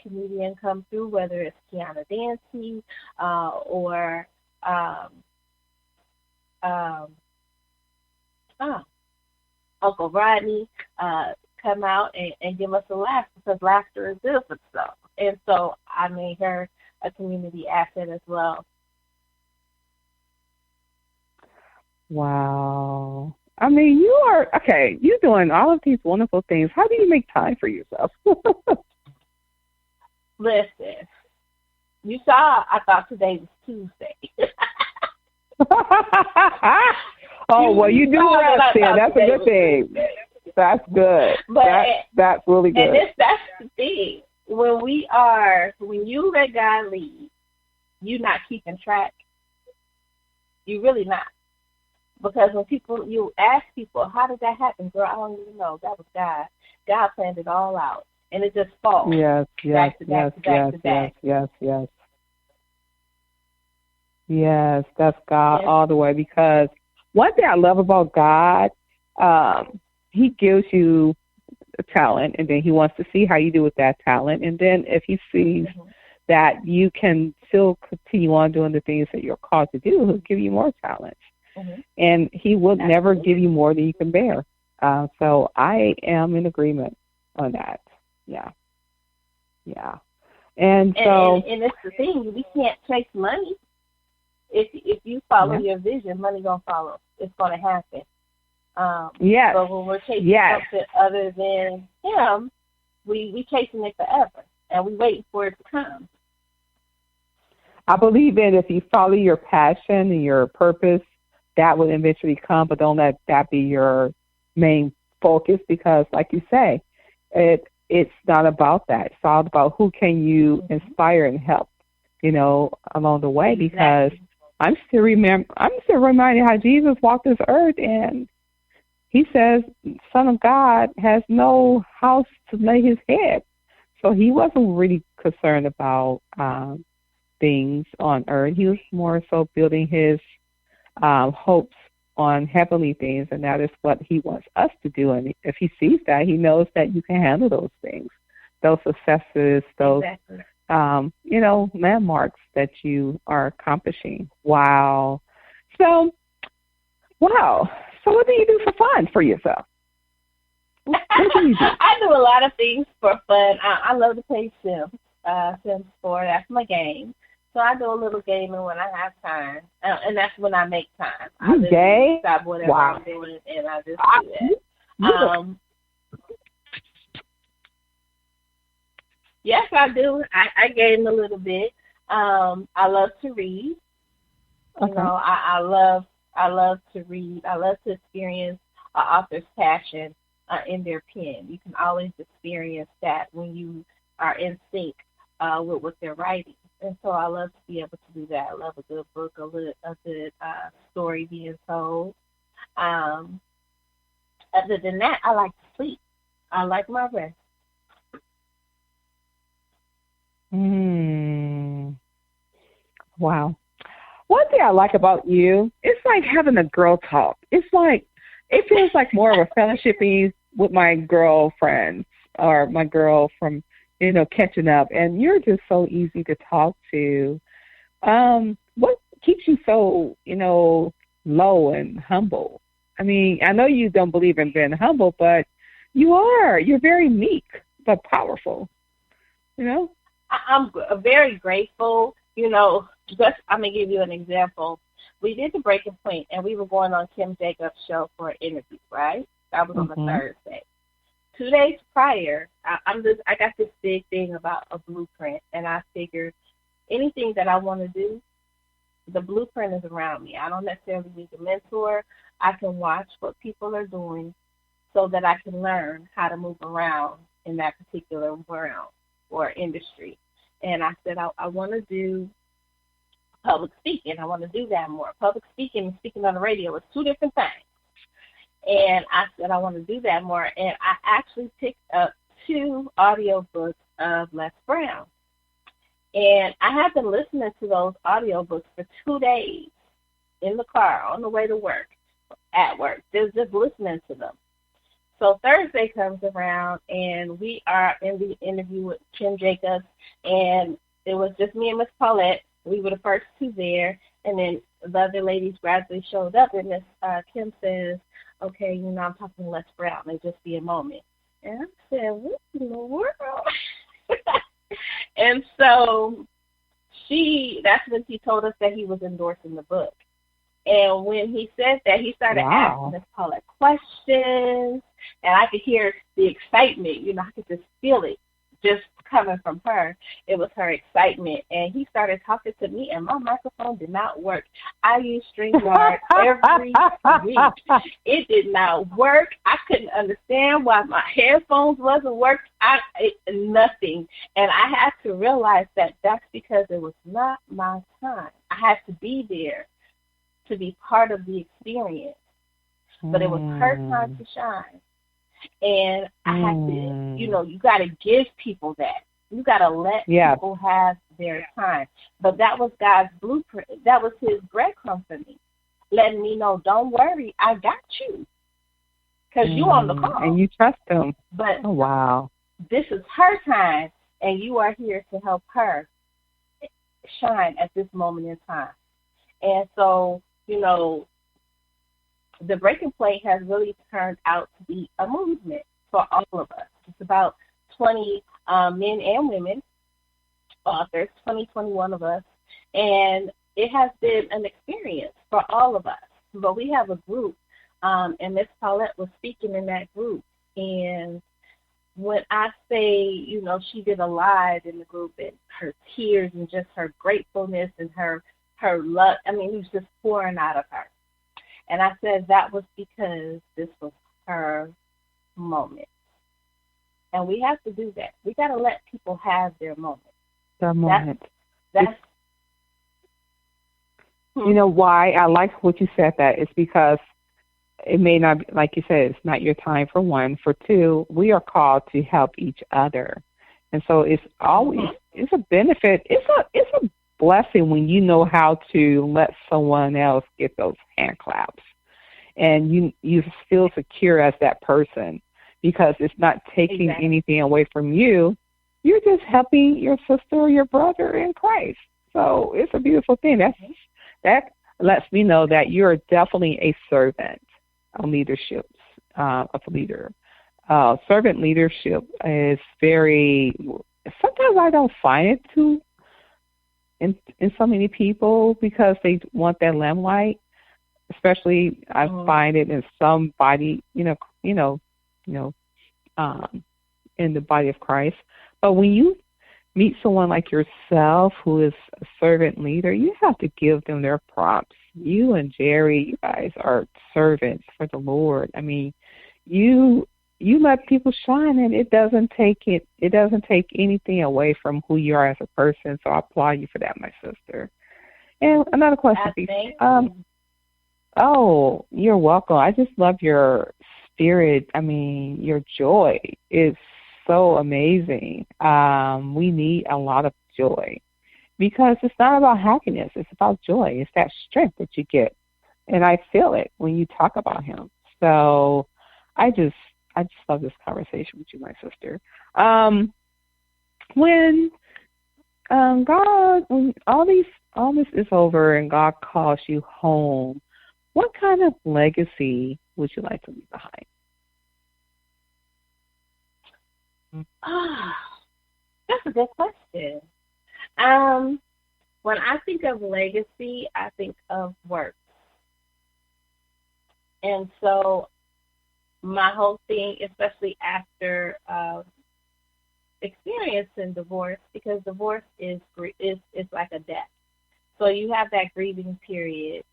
comedian come through, whether it's Kiana Dancy or Uncle Rodney come out and give us a laugh, because laughter is good for stuff. And so I made her a community asset as well. Wow. I mean, you're doing all of these wonderful things. How do you make time for yourself? Listen, you saw, I thought today was Tuesday. Oh, well, you do rest there. That's a good thing. That's good. But that's really good. And that's the thing. When you let God lead, you're not keeping track. You're really not. Because when you ask people, how did that happen? Girl, I don't even know. That was God. God planned it all out. And it just falls. Yes. Yes, that's God all the way. Because one thing I love about God, he gives you a talent, and then he wants to see how you do with that talent. And then if he sees that you can still continue on doing the things that you're called to do, he'll give you more talent. And he will never give you more than you can bear. So I am in agreement on that. Yeah. And it's the thing, we can't chase money. If you follow your vision, money gonna follow. It's gonna happen. Yes. But when we're chasing something other than him, we chasing it forever, and we waiting for it to come. I believe that if you follow your passion and your purpose, that will eventually come. But don't let that be your main focus, because, like you say, it's not about that. It's all about who can you inspire and help, along the way. Because I'm still reminded how Jesus walked this earth, and he says, Son of God has no house to lay his head. So he wasn't really concerned about things on earth. He was more so building his hopes on heavenly things, and that is what he wants us to do. And if he sees that, he knows that you can handle those things, those successes, those landmarks that you are accomplishing. Wow. So what do you do for fun for yourself? What do you do? I do a lot of things for fun. I love to play Sims sport. That's my game. So I do a little gaming when I have time, and that's when I make time. I You gay? Stop whatever Wow. I'm doing, and I just do that. Yes, I do. I game a little bit. I love to read. Okay. You know, I love to read. I love to experience an author's passion in their pen. You can always experience that when you are in sync with what they're writing. And so I love to be able to do that. I love a good book, a good story being told. Other than that, I like to sleep. I like my rest. Wow. One thing I like about you, it's like having a girl talk. It's like, it feels like more of a fellowshipping with my girlfriends or my girl from, catching up. And you're just so easy to talk to. What keeps you so, low and humble? I mean, I know you don't believe in being humble, but you are. You're very meek, but powerful, I'm very grateful. I'm going to give you an example. We did the Breaking Point, and we were going on Kim Jacobs' show for an interview, right? That was on a Thursday. 2 days prior, I got this big thing about a blueprint, and I figured anything that I want to do, the blueprint is around me. I don't necessarily need a mentor. I can watch what people are doing so that I can learn how to move around in that particular realm or industry. And I said, I want to do public speaking. I want to do that more. Public speaking and speaking on the radio is two different things. And I said, I want to do that more. And I actually picked up 2 audiobooks of Les Brown. And I have been listening to those audiobooks for 2 days in the car, on the way to work, at work, just listening to them. So Thursday comes around, and we are in the interview with Kim Jacobs, and it was just me and Miss Paulette. We were the first 2 there, and then the other ladies gradually showed up, and Miss Kim says, okay, I'm talking to Les Brown. It'll just be a moment. And I said, what in the world? And so that's when he told us that he was endorsing the book. And when he said that, he started asking Miss Paulette questions, and I could hear the excitement. I could just feel it just coming from her. It was her excitement. And he started talking to me, and my microphone did not work. I used StreamYard every week. It did not work. I couldn't understand why my headphones wasn't working. Nothing. And I had to realize that that's because it was not my time. I had to be there to be part of the experience. But it was her time to shine. And I had to, you got to give people that. You got to let people have their time. But that was God's blueprint. That was his breadcrumb for me, letting me know, don't worry, I got you. Because you on the call. And you trust him. But wow, this is her time, and you are here to help her shine at this moment in time. And so, the Breaking Point has really turned out to be a movement for all of us. It's about 20 men and women authors, 21 of us, and it has been an experience for all of us. But we have a group, and Miss Paulette was speaking in that group. And when I say, she did a live in the group, and her tears and just her gratefulness and her love, it was just pouring out of her. And I said that was because this was her moment. And we have to do that. We got to let people have their moment. Their moment. That's You know why I like what you said that? It's because it may not, like you said, it's not your time, for one. For two, we are called to help each other. And so it's always, it's a benefit. It's a blessing when you know how to let someone else get those hand claps. And you feel secure as that person because it's not taking anything away from you. You're just helping your sister or your brother in Christ. So it's a beautiful thing. That lets me know that you're definitely a servant of leadership, of a leader. Servant leadership is very, sometimes I don't find it too in so many people because they want that limelight. Especially, I find it in somebody, in the body of Christ. But when you meet someone like yourself who is a servant leader, you have to give them their props. You and Jerry, you guys are servants for the Lord. I mean, you let people shine, and it doesn't take anything away from who you are as a person. So I applaud you for that, my sister. And another question, oh, you're welcome. I just love your spirit. I mean, your joy is so amazing. We need a lot of joy because it's not about happiness. It's about joy. It's that strength that you get. And I feel it when you talk about him. So I just love this conversation with you, my sister. When all this is over and God calls you home, what kind of legacy would you like to leave behind? That's a good question. When I think of legacy, I think of work. And so my whole thing, especially after experiencing divorce, because divorce is like a death. So you have that grieving period.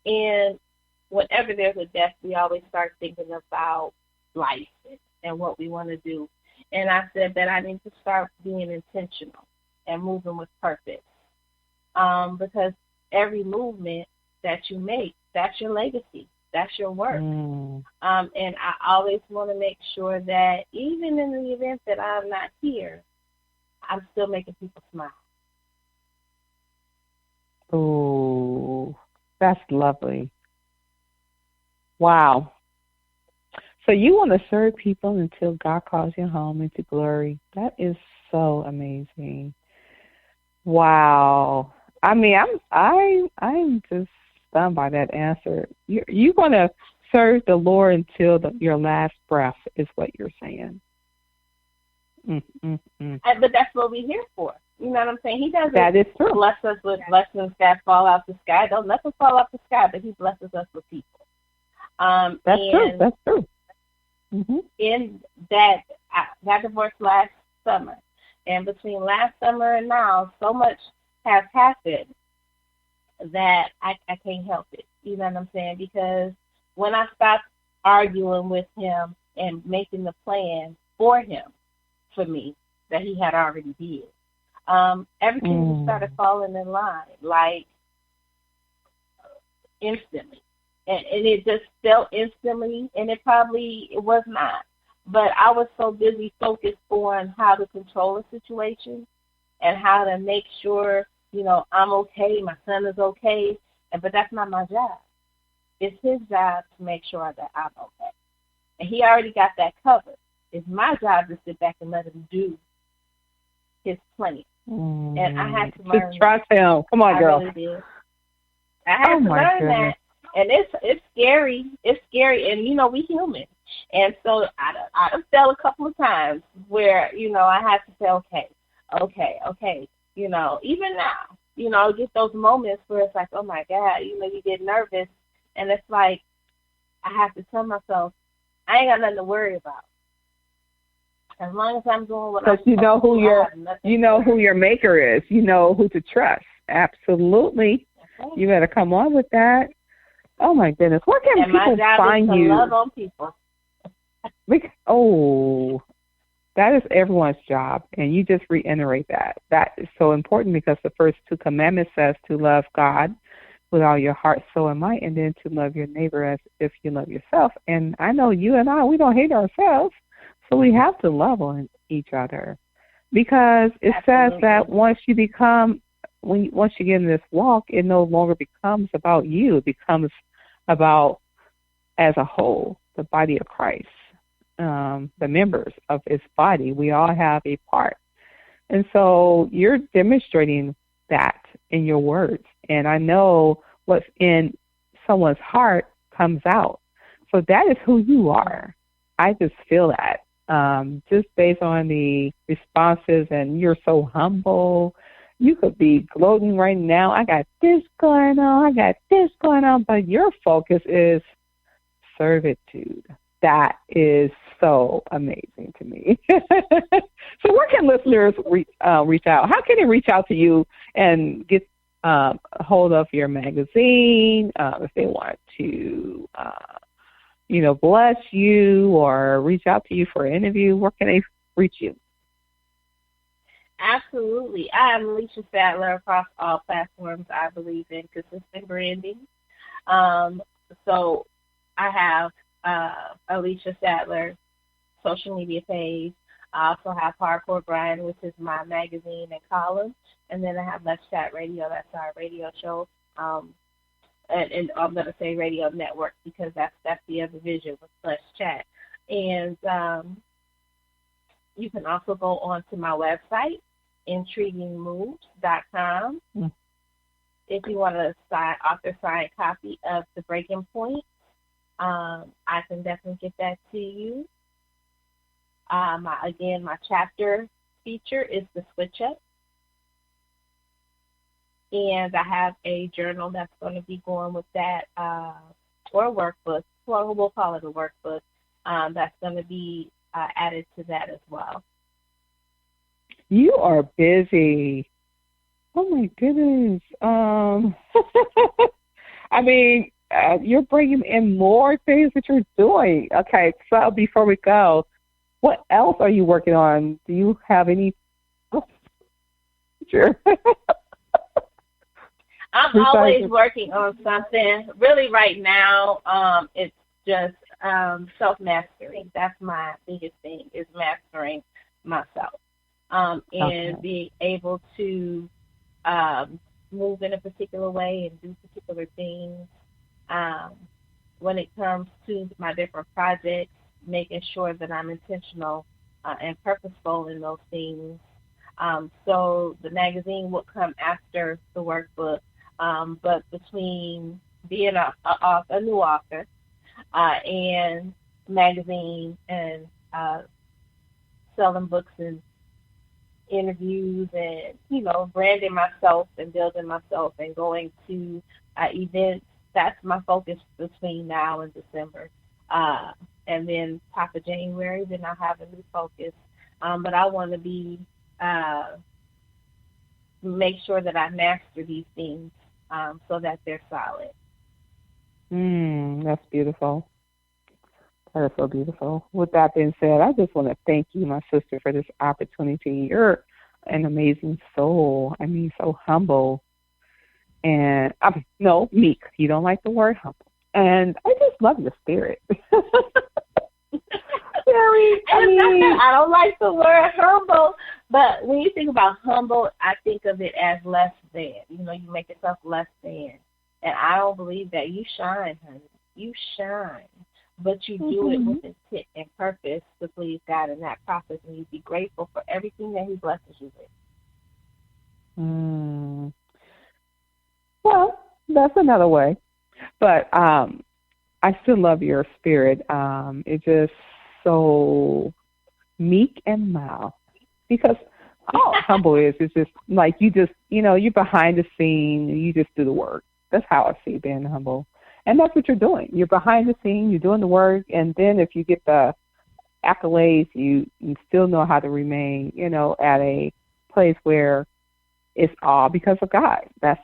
And whenever there's a death, we always start thinking about life and what we want to do. And I said that I need to start being intentional and moving with purpose. Because every movement that you make, that's your legacy. That's your work. And I always want to make sure that even in the event that I'm not here, I'm still making people smile. Oh, that's lovely. Wow. So you want to serve people until God calls you home into glory. That is so amazing. Wow. I mean, I'm just stunned by that answer. You're going to serve the Lord until your last breath is what you're saying. But that's what we're here for. You know what I'm saying? He doesn't bless us with blessings that fall out the sky. Don't let them fall out the sky, but he blesses us with people. That's true. Mm-hmm. In that, I got divorced last summer. And between last summer and now, so much has happened that I can't help it. You know what I'm saying? Because when I stopped arguing with him and making the plan for him, for me, that he had already did, everything just started falling in line, like instantly. And it just felt instantly, and it was not. But I was so busy focused on how to control the situation and how to make sure, I'm okay, my son is okay. But that's not my job. It's his job to make sure that I'm okay. And he already got that covered. It's my job to sit back and let him do his plan. And I had to learn. Just trust him. Come on, girl. I really did. I had to learn that. And it's scary. It's scary. And, we human. And so I fell a couple of times where, I had to say, okay. Even now, get those moments where it's like, oh, my God, you get nervous. And it's like I have to tell myself, I ain't got nothing to worry about. As long as I'm doing what I'm supposed to do. Because you know who your maker is. You know who to trust. Absolutely. Okay. You better come on with that. Oh, my goodness. Where can people find you? And my job is to love on people. That is everyone's job, and you just reiterate that. That is so important because the first two commandments says to love God with all your heart, soul, and might, and then to love your neighbor as if you love yourself. And I know you and I, we don't hate ourselves, so we have to love on each other because it says that once you get in this walk, it no longer becomes about you. It becomes about, as a whole, the body of Christ, the members of his body. We all have a part. And so you're demonstrating that in your words. And I know what's in someone's heart comes out. So that is who you are. I just feel that just based on the responses, and you're so humble. You could be gloating right now. I got this going on. I got this going on. But your focus is servitude. That is so amazing to me. So where can listeners reach out? How can they reach out to you and get a hold of your magazine if they want to, bless you or reach out to you for an interview? Where can they reach you? Absolutely. I am Lissha Sadler across all platforms. I believe in consistent branding. So I have a Lissha Sadler social media page. I also have Hardcore Grind, which is my magazine and column. And then I have Let's Chat Radio. That's our radio show. And I'm going to say radio network because that's the other vision with Let's Chat. And you can also go on to my website, intriguingmoves.com. If you want a author-signed copy of The Breaking Point, I can definitely get that to you. My chapter feature is The Switch Up. And I have a journal that's going to be going with that, or a workbook. Well, we'll call it a workbook. That's going to be added to that as well. You are busy. Oh, my goodness. I mean, you're bringing in more things that you're doing. Okay, so before we go, what else are you working on? Do you have any? Sure. I'm always working on something. Really, right now, it's just self-mastery. That's my biggest thing, is mastering myself. And being able to move in a particular way and do particular things. When it comes to my different projects, making sure that I'm intentional and purposeful in those things. So the magazine will come after the workbook. But between being a new author and magazine and selling books and interviews and, branding myself and building myself and going to events, that's my focus between now and December. And then top of January, then I'll have a new focus. But I want to make sure that I master these things so that they're solid. That's beautiful. That is so beautiful. With that being said, I just want to thank you, my sister, for this opportunity. You're an amazing soul. I mean, so humble. And, meek. You don't like the word humble. And I just love your spirit. I don't like the word humble, but when you think about humble, I think of it as less than. You make yourself less than. And I don't believe that. You shine, honey. You shine. But you do it with intent and purpose to please God in that process, and you be grateful for everything that He blesses you with. Well, that's another way. But I still love your spirit. It's just so meek and mild. Because all humble is just like you're behind the scene and you just do the work. That's how I see being humble. And that's what you're doing. You're behind the scene, you're doing the work, and then if you get the accolades, you still know how to remain, at a place where it's all because of God. That's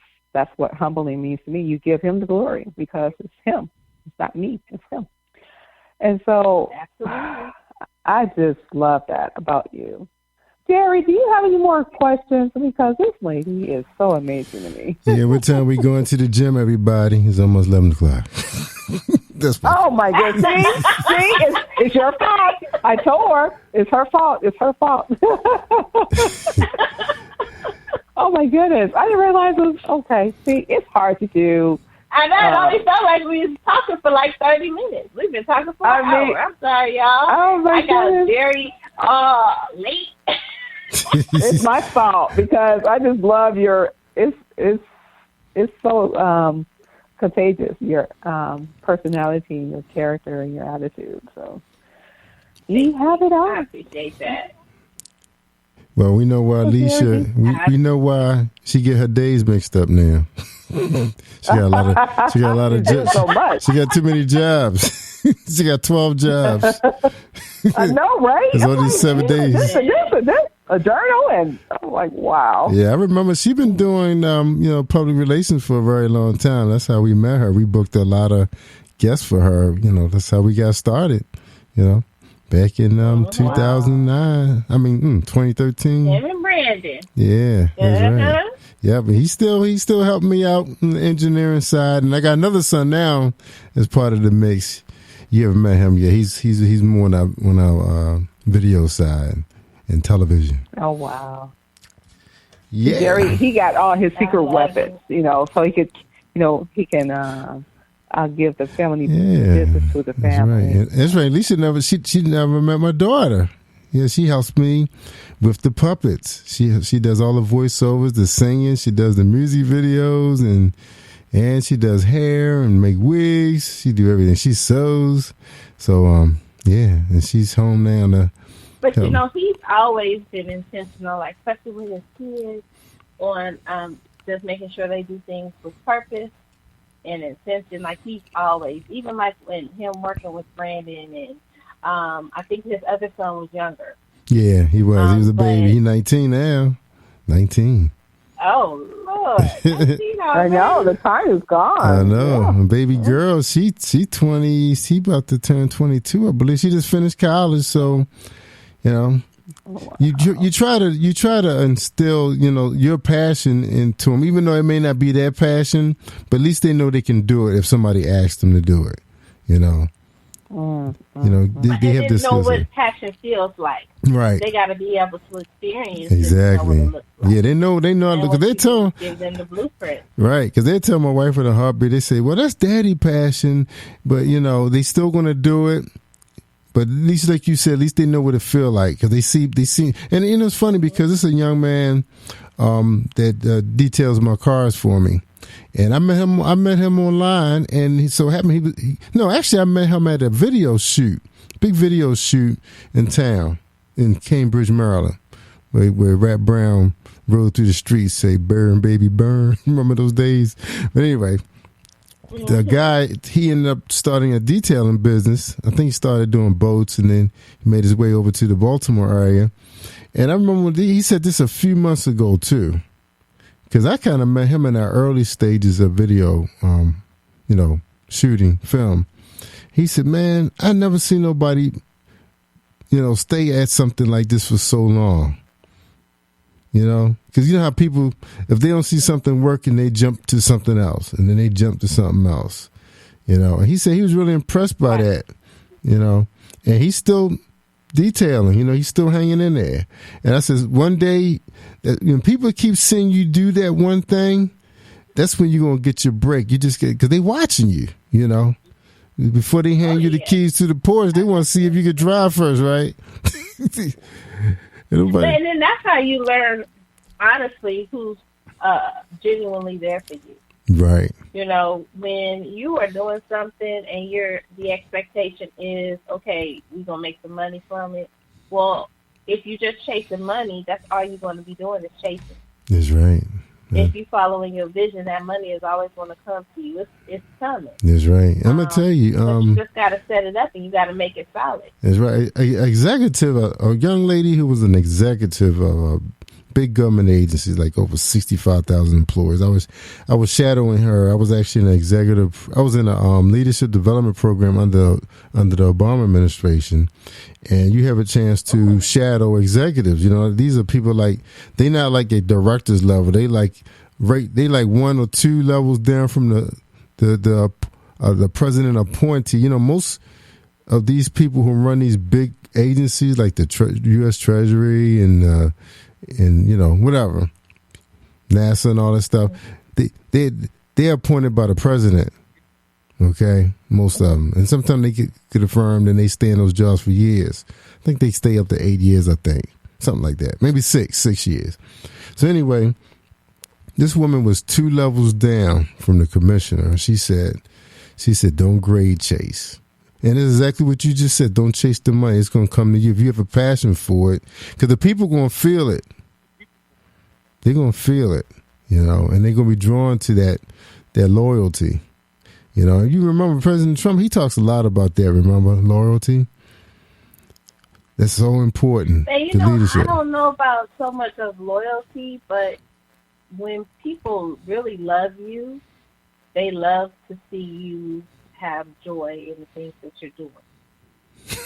what humbling means to me. You give Him the glory because it's Him. It's not me, it's Him. And so absolutely. I just love that about you. Jerry, do you have any more questions? Because this lady is so amazing to me. Yeah, what time we going to the gym, everybody? It's almost 11 o'clock. Oh, my goodness. See, it's your fault. I told her. It's her fault. Oh, my goodness. I didn't realize it was, okay. See, it's hard to do. I know. It only felt like we was talking for like 30 minutes. We've been talking for an hour. I'm sorry, y'all. Oh, my I got goodness. very late. It's my fault because I just love it's so contagious, your personality and your character and your attitude. So you have it all. I appreciate that. Well, we know why Lissha. We know why she get her days mixed up now. She got a lot of jobs. So much. She got too many jobs. She got 12 jobs. I know, right? It's only 7 days. This, a journal, and I'm like, wow. Yeah, I remember she been doing public relations for a very long time. That's how we met her. We booked a lot of guests for her. That's how we got started. Back in 2009. I mean, 2013. Him and Brandon. Yeah, that's right. Yeah, but he still helped me out in the engineering side, and I got another son now as part of the mix. You ever met him? Yeah, he's more on our video side and television. Oh wow! Yeah, Jerry, he got all his secret weapons, so he could, he can give the family business to the family. That's right. Lissha she never met my daughter. Yeah, she helps me with the puppets. She does all the voiceovers, the singing. She does the music videos, and she does hair and make wigs. She do everything. She sews. So and she's home now. But he's always been intentional, like especially with his kids, on just making sure they do things with purpose and intention. Like he's always, even like when him working with Brandon and I think his other son was younger. Yeah, he was. He was a baby. He's 19 now. 19. Oh Lord! I know the time is gone. I know. Yeah. Baby girl, she 20. She about to turn 22. I believe she just finished college. So, wow. you try to instill your passion into them, even though it may not be their passion, but at least they know they can do it if somebody asks them to do it. They have this. Know what passion feels like. Right. They got to be able to experience. Exactly. Like. Yeah, they know because they tell. Give them the blueprint. Right, because they tell my wife with a heartbeat. They say, "Well, that's daddy passion," but they still gonna do it. But at least, like you said, at least they know what it feel like because they see, and it's funny because it's a young man that details my cars for me. And I met him online, and he so happened I met him at a big video shoot in town in Cambridge, Maryland, where Rat Brown rode through the streets, say "Burn, baby, burn." Remember those days? But anyway, the guy, he ended up starting a detailing business. I think he started doing boats, and then he made his way over to the Baltimore area. And I remember when he said this a few months ago too. Because I kind of met him in our early stages of video, shooting film. He said, "Man, I never seen nobody, stay at something like this for so long." Because how people, if they don't see something working, they jump to something else, and then they jump to something else. And he said he was really impressed by that. And he's still detailing, he's still hanging in there. And I said, one day, when people keep seeing you do that one thing, that's when you're going to get your break. You just get, because they watching you, before they hand you the keys to the Porsche, they want to see if you could drive first, right? And then that's how you learn, honestly, who's genuinely there for you. Right. When you are doing something and the expectation is, okay, we're going to make some money from it. Well, if you just chasing money, that's all you're going to be doing is chasing. That's right. Yeah. If you're following your vision, that money is always going to come to you. It's coming. That's right. I'm going to tell you. But you just got to set it up and you got to make it solid. That's right. A young lady who was an executive of a big government agency, like over 65,000 employees. I was shadowing her. I was actually an executive. I was in a leadership development program under the Obama administration. And you have a chance to shadow executives. These are people they not like a director's level. They like 1 or 2 levels down from the president appointee. Most of these people who run these big agencies like the U.S. Treasury and whatever, NASA and all that stuff, they're appointed by the president. Okay, most of them, and sometimes they get confirmed and they stay in those jobs for years. I think they stay up to 8 years. I think something like that, maybe 6 years. So anyway, this woman was 2 levels down from the commissioner. She said, "Don't grade chase. And it's exactly what you just said. Don't chase the money. It's going to come to you if you have a passion for it. Because the people are going to feel it. They're going to feel it, you know, and they're going to be drawn to that loyalty. You know, you remember President Trump, he talks a lot about that, remember, loyalty? That's so important to leadership. I don't know about so much of loyalty, but when people really love you, they love to see you have joy in the things that you're doing.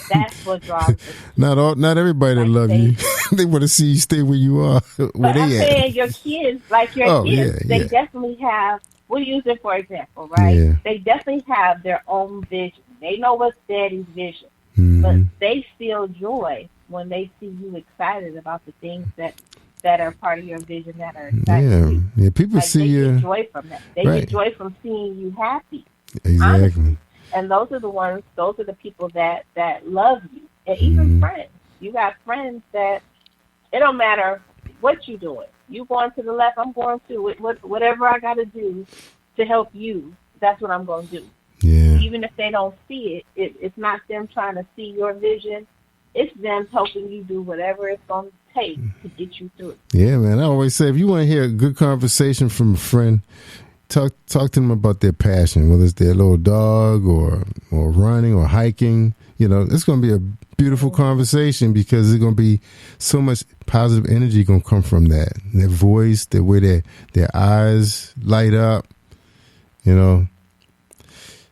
That's what drives them. Not everybody that love you. They want to see you stay where you are. But I'm saying your kids, they definitely have. We'll use it for example, right? Yeah. They definitely have their own vision. They know what's daddy's vision, but they feel joy when they see you excited about the things that are part of your vision that are exciting. Yeah, people see you. They get joy from that. They get joy from seeing you happy. Exactly. Honestly. And those are the people that love you. And even friends. You got friends that it don't matter what you're doing. You going to the left, I'm going to whatever I got to do to help you. That's what I'm going to do. Yeah. Even if they don't see it, it's not them trying to see your vision. It's them helping you do whatever it's going to take to get you through it. Yeah, man. I always say if you want to hear a good conversation from a friend, talk to them about their passion, whether it's their little dog or running or hiking. You know, it's going to be a beautiful conversation because there's going to be so much positive energy going to come from that. Their voice, the way their eyes light up, you know.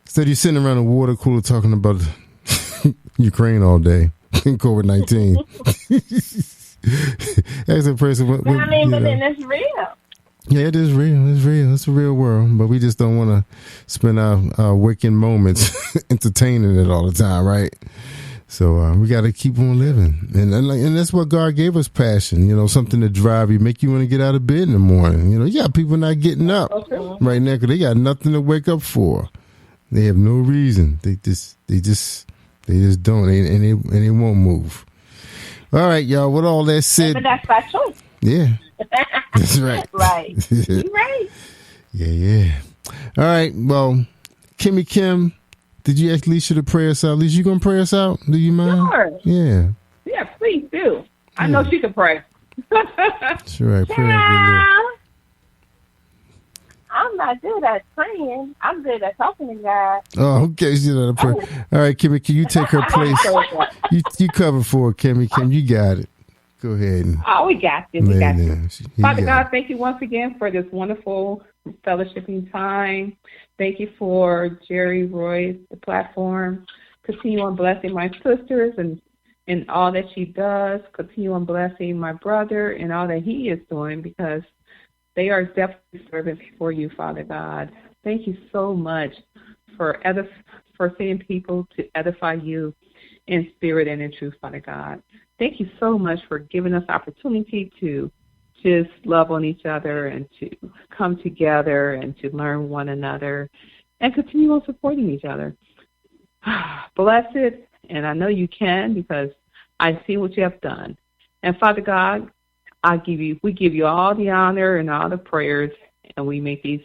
Instead of you sitting around a water cooler talking about Ukraine all day in COVID-19. Ask a person. But then it's real. Yeah, it is real. It's real. It's a real world. But we just don't want to spend our waking moments entertaining it all the time, right? So we got to keep on living. And that's what God gave us, passion, you know, something to drive you, make you want to get out of bed in the morning. You know, you got people not getting up right now because they got nothing to wake up for. They have no reason. They just don't. And they won't move. All right, y'all. With all that said. But that's by choice. Yeah. That's right. Right. You're right. Yeah. All right. Well, KIMMIE Kim, did you ask Lissha to pray us out? Lissha, you going to pray us out? Do you mind? Sure. Yeah. Yeah, please do. I know she can pray. That's right. Pray I'm not good at praying. I'm good at talking to God. Oh, okay. She's not a prayer. All right, KIMMIE, can you take her place? you cover for her, KIMMIE. Kim, you got it. Go ahead. We got this. We got this. Father God, thank you once again for this wonderful fellowshipping time. Thank you for Jerry, Royce, the platform. Continue on blessing my sisters and all that she does. Continue on blessing my brother and all that he is doing because they are definitely serving for you, Father God. Thank you so much for sending people to edify you in spirit and in truth, Father God. Thank you so much for giving us opportunity to just love on each other and to come together and to learn one another and continue on supporting each other. Bless it, and I know you can because I see what you have done. And Father God, we give you all the honor and all the prayers, and we make these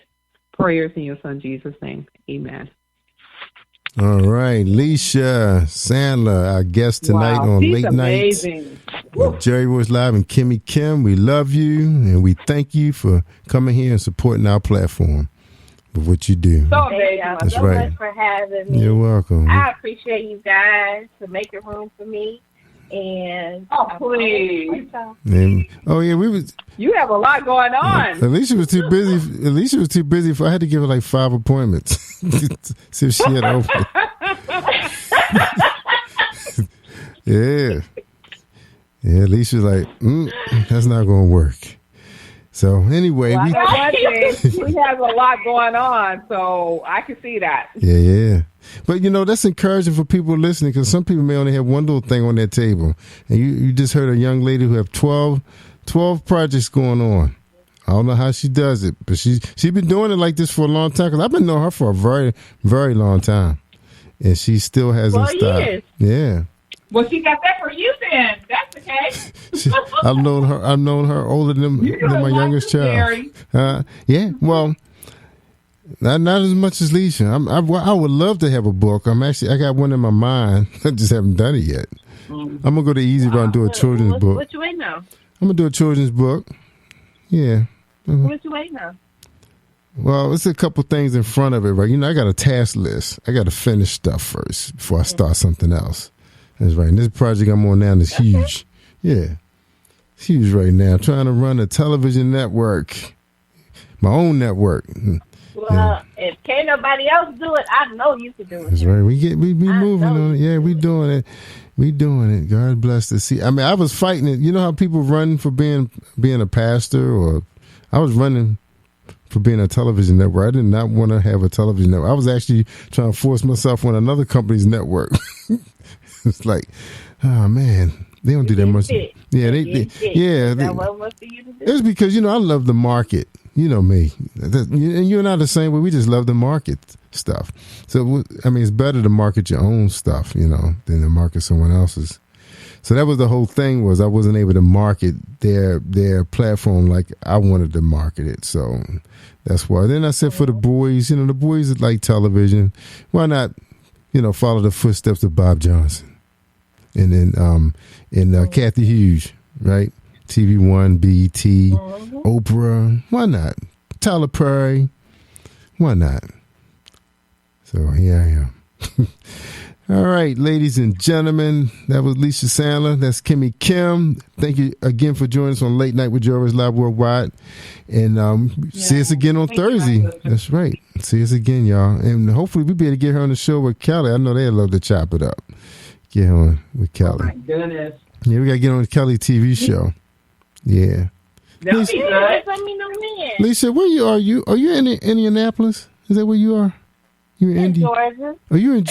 prayers in your Son Jesus' name. Amen. All right, Lissha Sadler, our guest tonight on She's Late amazing. Night with Jerry Royce Live and KIMMIE Kim. We love you, and we thank you for coming here and supporting our platform with what you do. So amazing. Thank you so much for having me. You're welcome. I appreciate you guys for making room for me. And please. You have a lot going on. Lissha was too busy. Lissha was too busy. I had to give her like 5 appointments. See if she had open. Yeah. Lissha's like, that's not going to work. So anyway, we have a lot going on, so I can see that. Yeah. But, you know, that's encouraging for people listening because some people may only have one little thing on their table. And you just heard a young lady who have 12 projects going on. I don't know how she does it, but she's been doing it like this for a long time because I've been knowing her for a very, very long time. And she still hasn't stopped. Years. Yeah. Well, she got that for you then. That's the case. I've known her older than my youngest child. Yeah. Well, Not as much as Lissha. I would love to have a book. I got one in my mind. I just haven't done it yet. I'm gonna go the easy route and do a children's book. What you waiting on? I'm gonna do a children's book. Yeah. What you waiting on? Well, it's a couple things in front of it, right? I got a task list. I got to finish stuff first before I start something else. That's right. And this project I'm on now is huge. Yeah. It's huge right now. I'm trying to run a television network, my own network. Well, if can't nobody else do it, I know you can do it. That's right. We moving on it. Yeah, we doing it. We doing it. God bless the sea. I mean, I was fighting it. You know how people run for being a pastor, or I was running for being a television network. I did not want to have a television network. I was actually trying to force myself on another company's network. It's like, oh man, they don't do that much. Yeah, it's because I love the market. You know me, and you and I the same way. We just love to market stuff. So I mean, it's better to market your own stuff, than to market someone else's. So that was the whole thing. Was I wasn't able to market their platform like I wanted to market it. So that's why. Then I said for the boys, the boys that like television, why not, follow the footsteps of Bob Johnson, and then Kathy Hughes, right? TV One, BET, Oprah. Why not? Tyler Perry. Why not? So here I am. All right, ladies and gentlemen, that was Lissha Sadler. That's KIMMIE Kim. Thank you again for joining us on Late Night with Royce Live Worldwide. And see us again on Thursday. That's right. See us again, y'all. And hopefully we'll be able to get her on the show with Kelly. I know they'd love to chop it up. Get her on with Kelly. Oh, my goodness. Yeah, we got to get on the Kelly TV show. Yeah. Lissha, let me know when. Lissha, where are you? Are you in Indianapolis? Is that where you are? You're in Georgia. You're in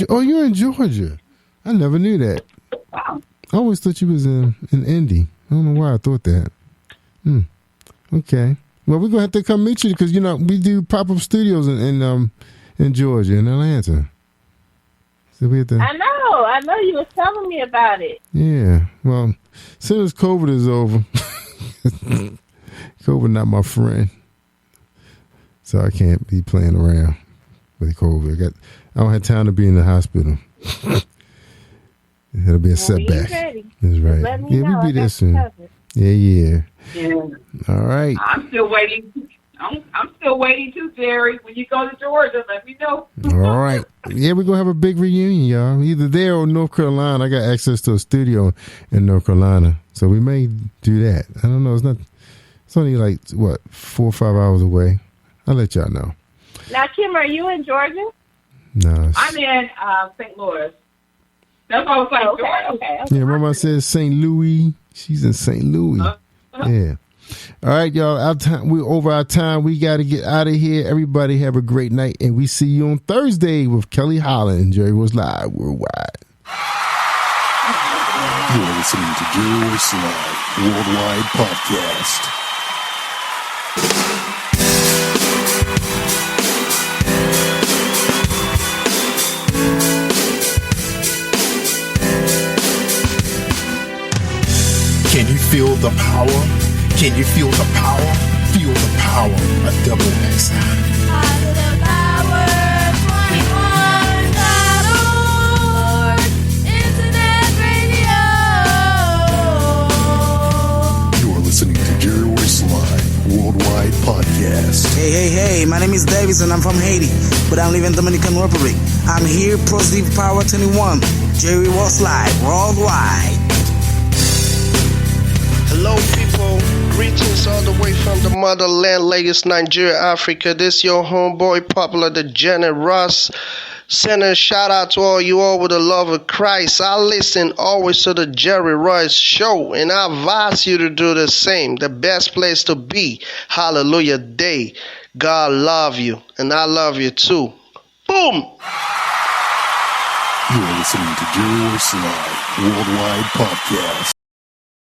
Georgia. I never knew that. Wow. I always thought you was in Indy. I don't know why I thought that. Okay. Well, we're gonna have to come meet you because we do pop-up studios in Georgia, in Atlanta. So we have to. I know. You was telling me about it. Yeah. Well, as soon as COVID is over, COVID not my friend, so I can't be playing around with COVID. I don't have time to be in the hospital. It'll be a setback. That's right. We'll be there soon. Yeah. All right. I'm still waiting. I'm still waiting too, Jerry. When you go to Georgia, let me know. All right. Yeah, we're gonna have a big reunion, y'all. Either there or North Carolina. I got access to a studio in North Carolina, so we may do that. I don't know. It's only like 4 or 5 hours away. I'll let y'all know. Now, Kim, are you in Georgia? No. I'm in St. Louis. That's what I was like. Okay. Yeah, remember I said St. Louis? She's in St. Louis. Yeah. All right, y'all. We're over our time. We got to get out of here. Everybody have a great night, and we see you on Thursday with Kelly Holland and Jerry Was Live Worldwide. You're listening to Jerry Was Live Worldwide Podcast. Can you feel the power? Can you feel the power? Feel the power of double XI. Positive Power 21.org. Internet radio. You're listening to Jerry Was Live Worldwide Podcast. Hey, my name is Davis and I'm from Haiti, but I live in Dominican Republic. I'm here, Positive Power 21. Jerry Was Live Worldwide. Hello, people. Greetings all the way from the motherland, Lagos, Nigeria, Africa. This your homeboy, Popular, the Janet Ross. Sending a shout out to all you all with the love of Christ. I listen always to the Jerry Royce show, and I advise you to do the same. The best place to be. Hallelujah day. God love you, and I love you too. Boom! You're listening to Jerry Was Live Worldwide Podcast.